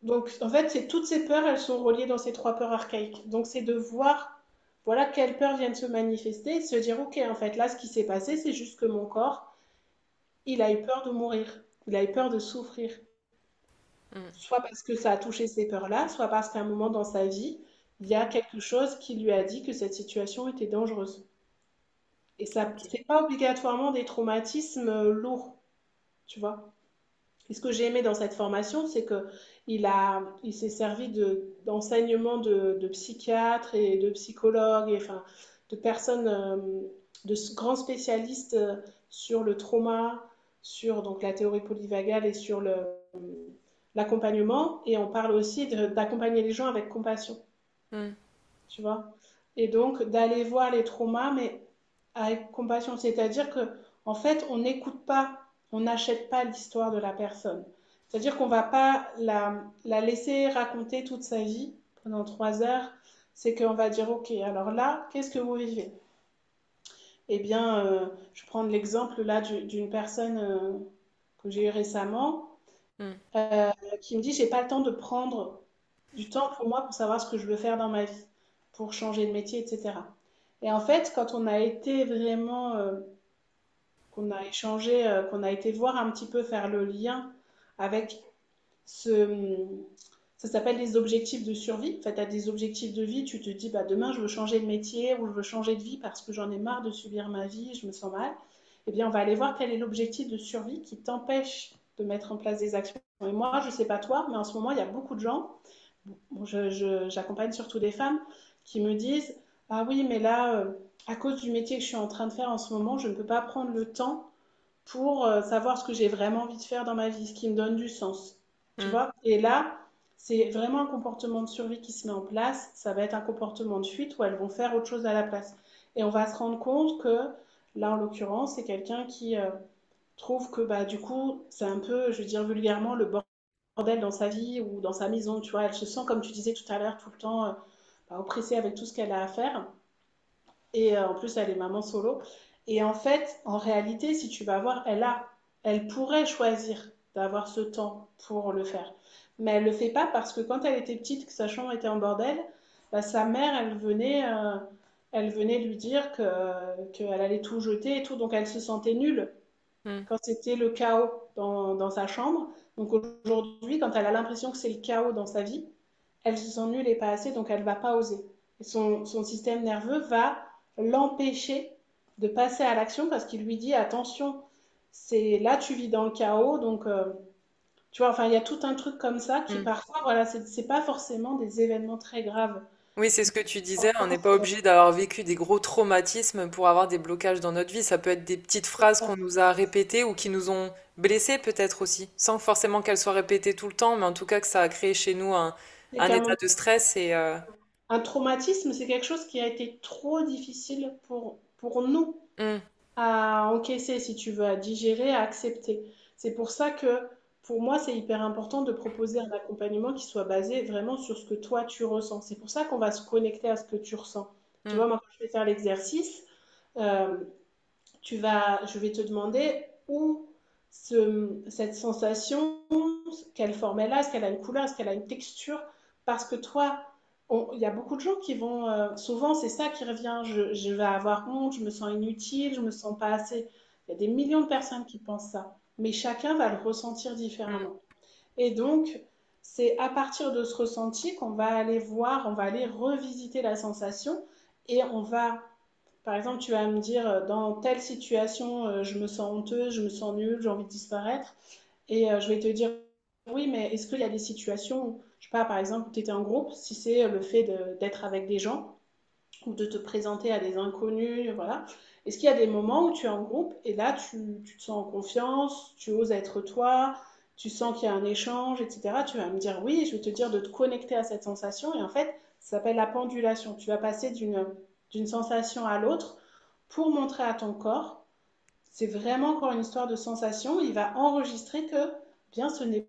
donc en fait, c'est toutes ces peurs, elles sont reliées dans ces trois peurs archaïques. Donc c'est de voir, voilà, quelles peurs viennent se manifester et de se dire, ok, en fait, là, ce qui s'est passé, c'est juste que mon corps, il a eu peur de mourir, il a eu peur de souffrir. Mm. Soit parce que ça a touché ces peurs-là, soit parce qu'à un moment dans sa vie, il y a quelque chose qui lui a dit que cette situation était dangereuse. Et ça, Ok. c'est pas obligatoirement des traumatismes lourds, tu vois. Et ce que j'ai aimé dans cette formation, c'est que il s'est servi d'enseignements de psychiatres et de psychologues, et, enfin, de personnes, grands spécialistes sur le trauma, sur donc la théorie polyvagale et sur l'accompagnement. Et on parle aussi d'accompagner les gens avec compassion, Mm. tu vois. Et donc d'aller voir les traumas, mais avec compassion, c'est-à-dire que en fait, on n'écoute pas, on n'achète pas l'histoire de la personne. C'est-à-dire qu'on va pas la laisser raconter toute sa vie pendant 3 heures. C'est qu'on va dire, ok, alors là, qu'est-ce que vous vivez? Eh bien, je vais prendre l'exemple là d'une personne que j'ai eue récemment Mm. qui me dit, j'ai pas le temps de prendre du temps pour moi pour savoir ce que je veux faire dans ma vie, pour changer de métier, etc. Et en fait, quand on a été vraiment qu'on a échangé, qu'on a été voir un petit peu faire le lien avec ce... Ça s'appelle les objectifs de survie. En fait, tu as des objectifs de vie, tu te dis, bah, demain, je veux changer de métier ou je veux changer de vie parce que j'en ai marre de subir ma vie, je me sens mal. Eh bien, on va aller voir quel est l'objectif de survie qui t'empêche de mettre en place des actions. Et moi, je ne sais pas toi, mais en ce moment, il y a beaucoup de gens, bon, j'accompagne surtout des femmes, qui me disent, ah oui, mais là, à cause du métier que je suis en train de faire en ce moment, je ne peux pas prendre le temps pour savoir ce que j'ai vraiment envie de faire dans ma vie, ce qui me donne du sens. Tu Mm. vois? Et là, c'est vraiment un comportement de survie qui se met en place. Ça va être un comportement de fuite où elles vont faire autre chose à la place. Et on va se rendre compte que, là, en l'occurrence, c'est quelqu'un qui trouve que, bah, du coup, c'est un peu, je veux dire vulgairement, le bordel dans sa vie ou dans sa maison. Tu vois, elle se sent, comme tu disais tout à l'heure, tout le temps bah, oppressée avec tout ce qu'elle a à faire. Et en plus, elle est maman solo. Et en fait, en réalité, si tu vas voir, elle pourrait choisir d'avoir ce temps pour le faire. Mais elle ne le fait pas parce que quand elle était petite, que sa chambre était en bordel, bah, sa mère, elle venait lui dire qu'elle allait tout jeter et tout. Donc elle se sentait nulle Mm. quand c'était le chaos dans sa chambre. Donc aujourd'hui, quand elle a l'impression que c'est le chaos dans sa vie, elle se sent nulle et pas assez, donc elle ne va pas oser. Et son système nerveux va l'empêcher de passer à l'action parce qu'il lui dit attention, c'est là tu vis dans le chaos, donc tu vois, enfin il y a tout un truc comme ça qui Mm. parfois, voilà, c'est pas forcément des événements très graves. Oui, c'est ce que tu disais, on n'est pas obligé d'avoir vécu des gros traumatismes pour avoir des blocages dans notre vie. Ça peut être des petites phrases qu'on nous a répétées ou qui nous ont blessés peut-être aussi, sans forcément qu'elles soient répétées tout le temps, mais en tout cas que ça a créé chez nous C'est un qu'un état de stress et un traumatisme, c'est quelque chose qui a été trop difficile pour nous mm, à encaisser, si tu veux, à digérer, à accepter. C'est pour ça que pour moi, c'est hyper important de proposer un accompagnement qui soit basé vraiment sur ce que toi tu ressens. C'est pour ça qu'on va se connecter à ce que tu ressens. Tu mm, vois, moi, quand je vais faire l'exercice, euh, je vais te demander où cette sensation, quelle forme elle a, est-ce qu'elle a une couleur, est-ce qu'elle a une texture, parce que toi, il y a beaucoup de gens qui vont, souvent c'est ça qui revient, je vais avoir honte, je me sens inutile, je me sens pas assez. Il y a des millions de personnes qui pensent ça, mais chacun va le ressentir mm. différemment. Et donc, c'est à partir de ce ressenti qu'on va aller voir, on va aller revisiter la sensation et on va par exemple, tu vas me dire, dans telle situation, je me sens honteuse, je me sens nulle, j'ai envie de disparaître. Et je vais te dire, oui, mais est-ce qu'il y a des situations où, je sais pas, par exemple, où tu étais en groupe, si c'est le fait d'être avec des gens ou de te présenter à des inconnus, voilà. Est-ce qu'il y a des moments où tu es en groupe et là, tu te sens en confiance, tu oses être toi, tu sens qu'il y a un échange, etc., tu vas me dire oui, je vais te dire de te connecter à cette sensation. Et en fait, ça s'appelle la pendulation. Tu vas passer d'une sensation à l'autre pour montrer à ton corps. C'est vraiment encore une histoire de sensation. Il va enregistrer que bien ce n'est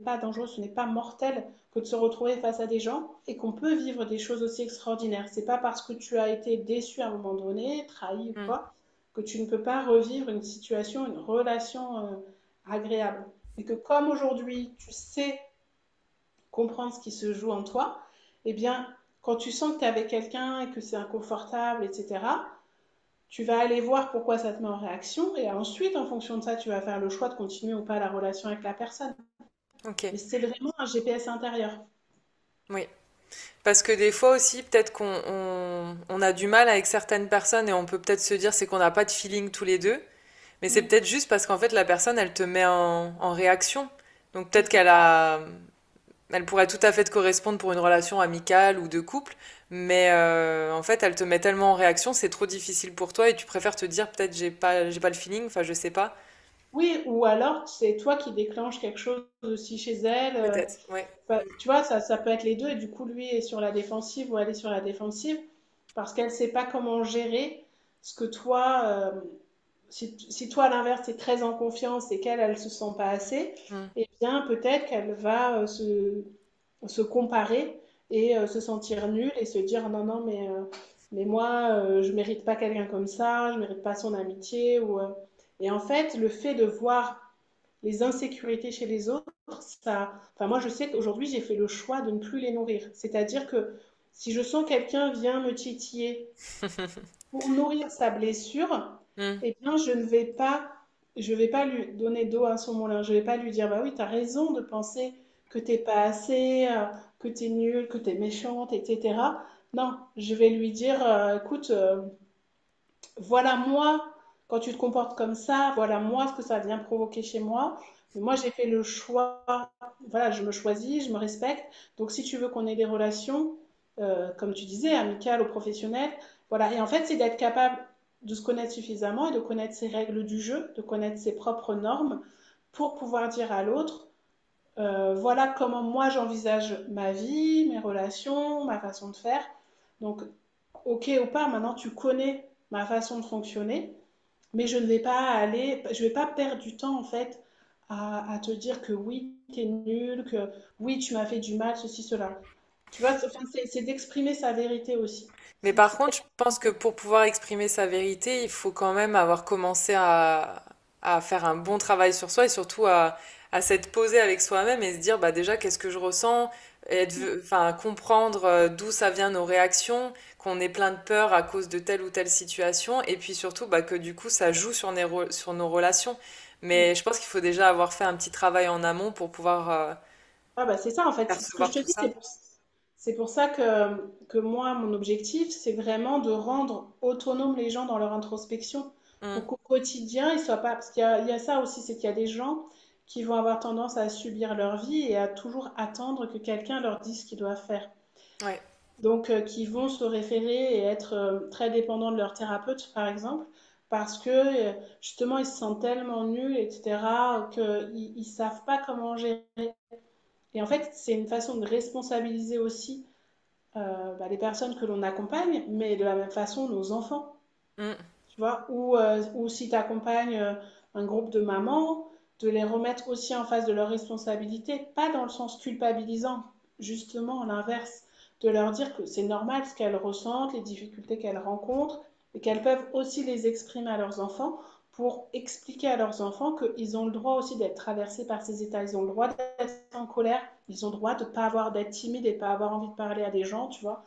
pas dangereux, ce n'est pas mortel que de se retrouver face à des gens et qu'on peut vivre des choses aussi extraordinaires. C'est pas parce que tu as été déçu à un moment donné, trahi ou Mm. quoi, que tu ne peux pas revivre une situation, une relation agréable. Et que comme aujourd'hui, tu sais comprendre ce qui se joue en toi, eh bien, quand tu sens que tu es avec quelqu'un et que c'est inconfortable, etc., tu vas aller voir pourquoi ça te met en réaction et ensuite, en fonction de ça, tu vas faire le choix de continuer ou pas la relation avec la personne. Ok, Mais c'est vraiment un GPS intérieur. oui. Parce que des fois aussi, peut-être on a du mal avec certaines personnes et on peut peut-être se dire c'est qu'on n'a pas de feeling tous les deux. Mais c'est Mm, peut-être juste parce qu'en fait la personne elle te met en réaction. Donc c'est peut-être ça. elle pourrait tout à fait te correspondre pour une relation amicale ou de couple, mais en fait elle te met tellement en réaction, c'est trop difficile pour toi et tu préfères te dire peut-être j'ai pas le feeling, enfin je sais pas. Oui, ou alors c'est toi qui déclenche quelque chose aussi chez elle. Peut-être, ouais. Tu vois, ça peut être les deux et du coup lui est sur la défensive ou elle est sur la défensive parce qu'elle ne sait pas comment gérer ce que toi, si toi à l'inverse t'es très en confiance et qu'elle, elle se sent pas assez, Mm. eh bien peut-être qu'elle va se comparer et se sentir nulle et se dire non, non, mais moi, je mérite pas quelqu'un comme ça, je mérite pas son amitié. Et en fait, le fait de voir les insécurités chez les autres, ça, enfin moi je sais qu'aujourd'hui j'ai fait le choix de ne plus les nourrir. C'est-à-dire que si je sens quelqu'un vient me titiller pour nourrir sa blessure, Mm. eh bien je vais pas lui donner d'eau à son moulin. Je vais pas lui dire bah oui, tu as raison de penser que t'es pas assez, que tu es nulle, que tu es méchante, etc. Non, je vais lui dire écoute, voilà moi, quand tu te comportes comme ça, voilà moi ce que ça vient provoquer chez moi. Mais moi, j'ai fait le choix, voilà, je me choisis, je me respecte. Donc, si tu veux qu'on ait des relations, comme tu disais, amicales ou professionnelles, voilà. Et en fait, c'est d'être capable de se connaître suffisamment et de connaître ses règles du jeu, de connaître ses propres normes pour pouvoir dire à l'autre, voilà comment moi j'envisage ma vie, mes relations, ma façon de faire. Donc, ok ou pas, maintenant tu connais ma façon de fonctionner, mais je ne vais pas perdre du temps en fait à te dire que oui, tu es nul, que oui, tu m'as fait du mal, ceci, cela. Tu vois, enfin, c'est d'exprimer sa vérité aussi. Mais par contre, je pense que pour pouvoir exprimer sa vérité, il faut quand même avoir commencé à faire un bon travail sur soi et surtout à s'être posé avec soi-même et se dire bah déjà qu'est-ce que je ressens, enfin comprendre d'où ça vient nos réactions, qu'on est plein de peur à cause de telle ou telle situation et puis surtout bah, que du coup ça joue sur, sur nos relations. Mm. Mais je pense qu'il faut déjà avoir fait un petit travail en amont pour pouvoir Ah bah c'est ça en fait, ce que je percevoir te tout dis, ça. c'est pour ça que moi, mon objectif, c'est vraiment de rendre autonomes les gens dans leur introspection Mm. pour qu'au quotidien, ils soient pas... Parce il y a ça aussi, c'est qu'il y a des gens qui vont avoir tendance à subir leur vie et à toujours attendre que quelqu'un leur dise ce qu'ils doivent faire. Ouais. Donc, qui vont se référer et être très dépendants de leur thérapeute, par exemple, parce que justement, ils se sentent tellement nuls, etc., qu'ils ne savent pas comment gérer. Et en fait, c'est une façon de responsabiliser aussi bah, les personnes que l'on accompagne, mais de la même façon nos enfants, Mm. tu vois, ou si tu accompagnes un groupe de mamans, de les remettre aussi en face de leurs responsabilités, pas dans le sens culpabilisant, justement l'inverse, de leur dire que c'est normal ce qu'elles ressentent, les difficultés qu'elles rencontrent, et qu'elles peuvent aussi les exprimer à leurs enfants pour expliquer à leurs enfants qu'ils ont le droit aussi d'être traversés par ces états, ils ont le droit d'être en colère, ils ont le droit de ne pas avoir d'être timides et de pas avoir envie de parler à des gens, tu vois,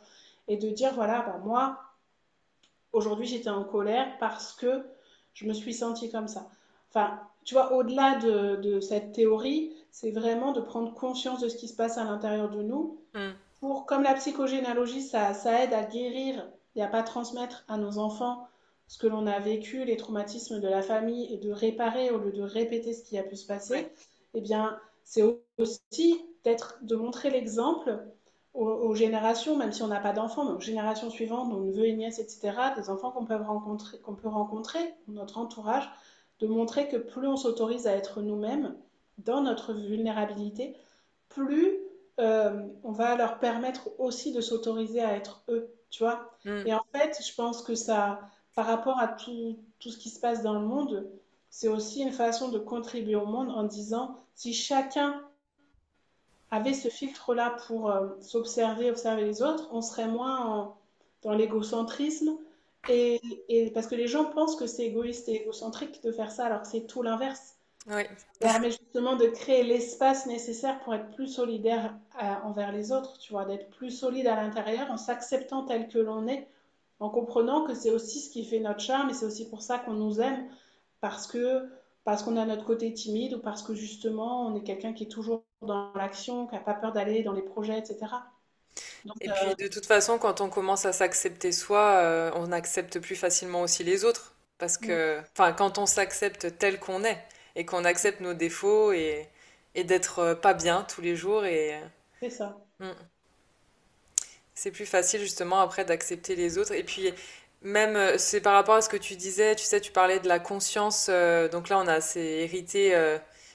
et de dire voilà, bah, moi, aujourd'hui, j'étais en colère parce que je me suis sentie comme ça. Enfin, tu vois, au-delà de cette théorie, c'est vraiment de prendre conscience de ce qui se passe à l'intérieur de nous. Mm. Pour, comme la psychogénéalogie, ça aide à guérir et à pas transmettre à nos enfants ce que l'on a vécu, les traumatismes de la famille et de réparer au lieu de répéter ce qui a pu se Ouais. passer, eh bien, c'est aussi d'être, de montrer l'exemple aux générations, même si on n'a pas d'enfants, mais aux générations suivantes, nos neveux et nièces, etc., des enfants qu'on peut rencontrer dans notre entourage, de montrer que plus on s'autorise à être nous-mêmes, dans notre vulnérabilité, plus on va leur permettre aussi de s'autoriser à être eux, tu vois. Mm. Et en fait, je pense que ça, par rapport à tout ce qui se passe dans le monde, c'est aussi une façon de contribuer au monde en disant, si chacun avait ce filtre-là pour s'observer, observer les autres, on serait moins dans l'égocentrisme. Et, et parce que les gens pensent que c'est égoïste et égocentrique de faire ça, alors que c'est tout l'inverse. Oui. Ça permet justement de créer l'espace nécessaire pour être plus solidaire envers les autres, tu vois, d'être plus solide à l'intérieur en s'acceptant tel que l'on est, en comprenant que c'est aussi ce qui fait notre charme et c'est aussi pour ça qu'on nous aime, parce que parce qu'on a notre côté timide ou parce que justement on est quelqu'un qui est toujours dans l'action, qui n'a pas peur d'aller dans les projets, etc. Donc, Et puis de toute façon, quand on commence à s'accepter soi, on accepte plus facilement aussi les autres. Parce que, enfin, quand on s'accepte tel qu'on est et qu'on accepte nos défauts et d'être pas bien tous les jours c'est ça. mm, c'est plus facile justement après d'accepter les autres. Et puis même, c'est par rapport à ce que tu disais, tu sais, tu parlais de la conscience. Donc là, on a assez hérité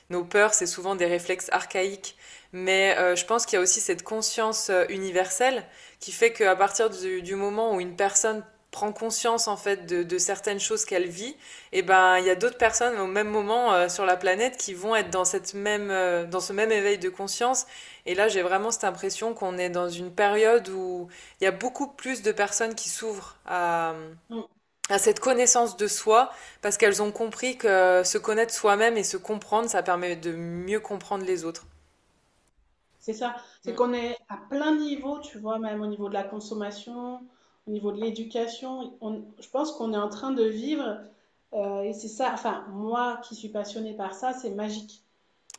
nos peurs, c'est souvent des réflexes archaïques. Mais je pense qu'il y a aussi cette conscience universelle qui fait qu'à partir du moment où une personne prend conscience en fait de certaines choses qu'elle vit, et ben il y a d'autres personnes au même moment sur la planète qui vont être dans dans ce même éveil de conscience. Et là, j'ai vraiment cette impression qu'on est dans une période où il y a beaucoup plus de personnes qui s'ouvrent Mm. à cette connaissance de soi parce qu'elles ont compris que se connaître soi-même et se comprendre, ça permet de mieux comprendre les autres. C'est ça, c'est Mm. qu'on est à plein niveau, tu vois, même au niveau de la consommation, au niveau de l'éducation. Je pense qu'on est en train de vivre, et c'est ça, enfin, moi qui suis passionnée par ça, c'est magique.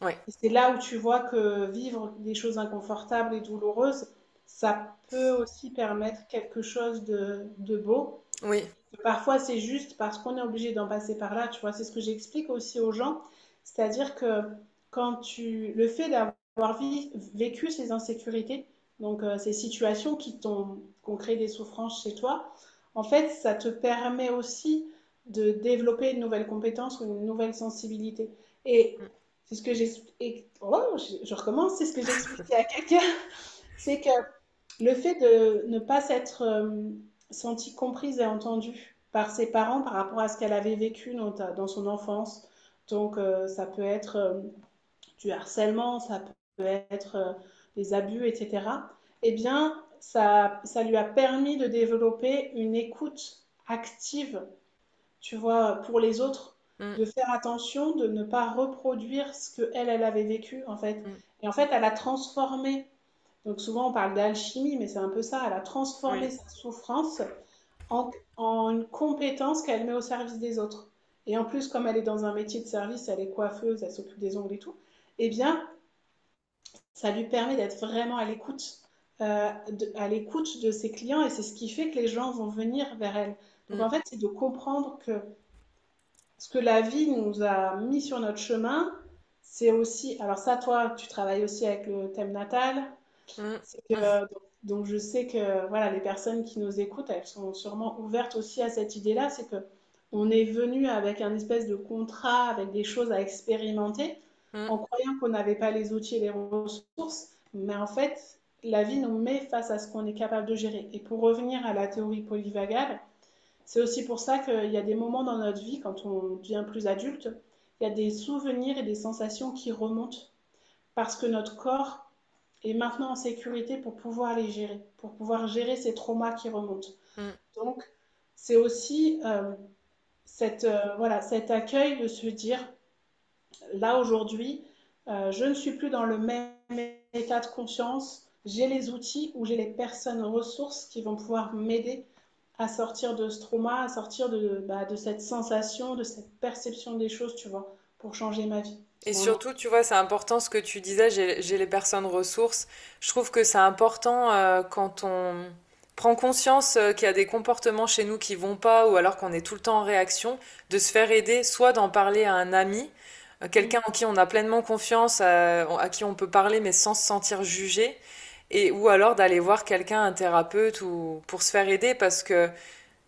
Ouais. Et c'est là où tu vois que vivre des choses inconfortables et douloureuses, ça peut aussi permettre quelque chose de beau. Oui. Parfois, c'est juste parce qu'on est obligé d'en passer par là, tu vois. C'est ce que j'explique aussi aux gens. C'est-à-dire que le fait d'avoir vécu ces insécurités, donc ces situations qui ont créé des souffrances chez toi, en fait, ça te permet aussi de développer une nouvelle compétence ou une nouvelle sensibilité. Et c'est ce que j'explique. Oh, je recommence, c'est ce que j'expliquais à quelqu'un. C'est que le fait de ne pas s'être sentie comprise et entendue par ses parents par rapport à ce qu'elle avait vécu dans son enfance, donc ça peut être du harcèlement, ça peut être des abus, etc., eh bien, ça lui a permis de développer une écoute active, tu vois, pour les autres, Mm, de faire attention, de ne pas reproduire ce que elle avait vécu, en fait. mm. Et en fait, elle a transformé, donc souvent on parle d'alchimie, mais c'est un peu ça, elle a Oui. transformé sa souffrance en une compétence qu'elle met au service des autres. Et en plus, comme elle est dans un métier de service, elle est coiffeuse, elle s'occupe des ongles et tout, eh bien, ça lui permet d'être vraiment à l'écoute de ses clients et c'est ce qui fait que les gens vont venir vers elle. Donc Mm, en fait, c'est de comprendre que ce que la vie nous a mis sur notre chemin, c'est aussi, alors ça, toi, tu travailles aussi avec le thème natal, mm, c'est mm. que, donc je sais que voilà, les personnes qui nous écoutent, elles sont sûrement ouvertes aussi à cette idée-là, c'est que on est venu avec un espèce de contrat, avec des choses à expérimenter, Mm. en croyant qu'on n'avait pas les outils et les ressources, mais en fait, la vie nous met face à ce qu'on est capable de gérer. Et pour revenir à la théorie polyvagale, c'est aussi pour ça qu'il y a des moments dans notre vie, quand on devient plus adulte, il y a des souvenirs et des sensations qui remontent, parce que notre corps est maintenant en sécurité pour pouvoir les gérer, pour pouvoir gérer ces traumas qui remontent. Mm. Donc, c'est aussi voilà, cet accueil de se dire, là aujourd'hui, je ne suis plus dans le même état de conscience, j'ai les outils ou j'ai les personnes ressources qui vont pouvoir m'aider à sortir de ce trauma, à sortir de cette sensation, de cette perception des choses, tu vois, pour changer ma vie. Et Vraiment. surtout, tu vois, c'est important ce que tu disais, j'ai les personnes ressources. Je trouve que c'est important quand on prend conscience qu'il y a des comportements chez nous qui vont pas ou alors qu'on est tout le temps en réaction, de se faire aider, soit d'en parler à un ami, quelqu'un en qui on a pleinement confiance, à qui on peut parler mais sans se sentir jugé, et ou alors d'aller voir quelqu'un, un thérapeute ou pour se faire aider parce que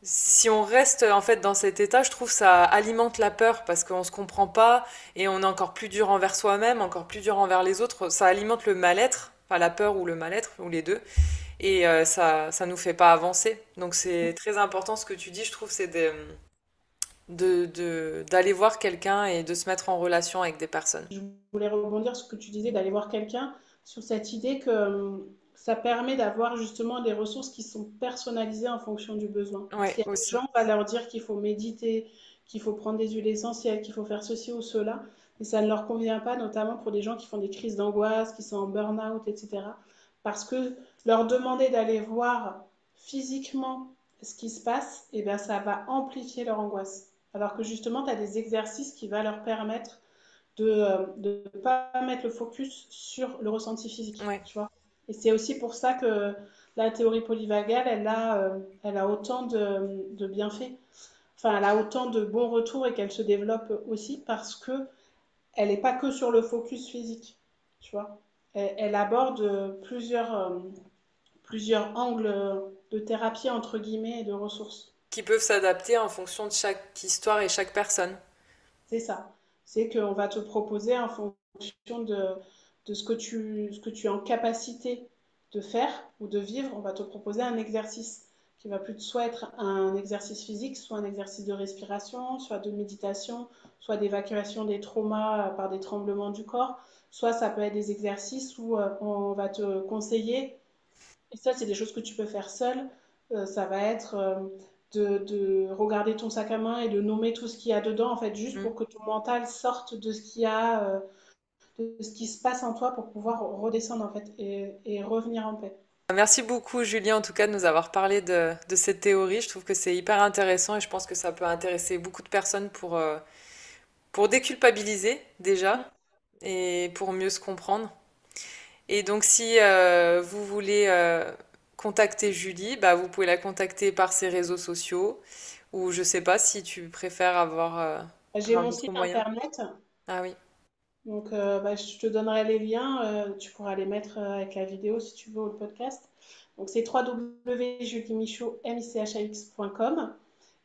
Si on reste en fait dans cet état, je trouve ça alimente la peur parce qu'on se comprend pas et on est encore plus dur envers soi-même, encore plus dur envers les autres. Ça alimente le mal-être, enfin la peur ou le mal-être ou les deux, et ça nous fait pas avancer. Donc c'est très important ce que tu dis, je trouve, c'est d'aller voir quelqu'un et de se mettre en relation avec des personnes. Je voulais rebondir sur ce que tu disais, d'aller voir quelqu'un, sur cette idée que ça permet d'avoir justement des ressources qui sont personnalisées en fonction du besoin. Parce Ouais, qu'il y a des aussi. gens, on va leur dire qu'il faut méditer, qu'il faut prendre des huiles essentielles, qu'il faut faire ceci ou cela, et ça ne leur convient pas, notamment pour des gens qui font des crises d'angoisse, qui sont en burn-out, etc. Parce que leur demander d'aller voir physiquement ce qui se passe, eh ben, ça va amplifier leur angoisse. Alors que justement, tu as des exercices qui vont leur permettre de ne pas mettre le focus sur le ressenti physique, Ouais. tu vois. Et c'est aussi pour ça que la théorie polyvagale, elle a autant de bienfaits, enfin, elle a autant de bons retours et qu'elle se développe aussi parce que elle n'est pas que sur le focus physique, tu vois. Elle aborde plusieurs angles de thérapie, entre guillemets, et de ressources. Qui peuvent s'adapter en fonction de chaque histoire et chaque personne. C'est ça. C'est qu'on va te proposer en fonction de ce que tu es en capacité de faire ou de vivre, on va te proposer un exercice qui va plus soit être un exercice physique, soit un exercice de respiration, soit de méditation, soit d'évacuation des traumas par des tremblements du corps, soit ça peut être des exercices où on va te conseiller et ça, c'est des choses que tu peux faire seul. Ça va être de regarder ton sac à main et de nommer tout ce qu'il y a dedans, en fait, juste Mm. pour que ton mental sorte de ce qu'il y a, de ce qui se passe en toi pour pouvoir redescendre, en fait, et revenir en paix. Merci beaucoup, Julien, en tout cas, de nous avoir parlé de cette théorie. Je trouve que c'est hyper intéressant et je pense que ça peut intéresser beaucoup de personnes pour déculpabiliser déjà et pour mieux se comprendre. Et donc, si vous voulez contacter Julie, bah, vous pouvez la contacter par ses réseaux sociaux ou je sais pas si tu préfères avoir J'ai un mon autre site moyen. internet, Ah oui, donc bah, je te donnerai les liens. Tu pourras les mettre avec la vidéo si tu veux ou le podcast. Donc c'est www.juliemichaud.com.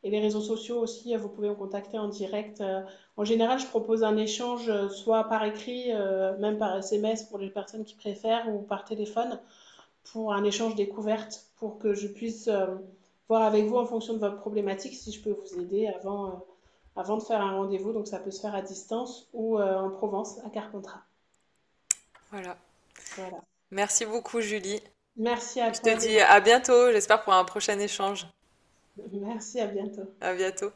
Et les réseaux sociaux aussi, vous pouvez me contacter en direct. En général, je propose un échange soit par écrit, même par SMS pour les personnes qui préfèrent, ou par téléphone pour un échange découverte, pour que je puisse voir avec vous en fonction de votre problématique si je peux vous aider avant de faire un rendez-vous. Donc ça peut se faire à distance ou en Provence, à Carpentras. voilà. Voilà. Merci beaucoup, Julie. Merci à Je te toi, dis Léna. à bientôt, j'espère pour un prochain échange. Merci, à bientôt. À bientôt.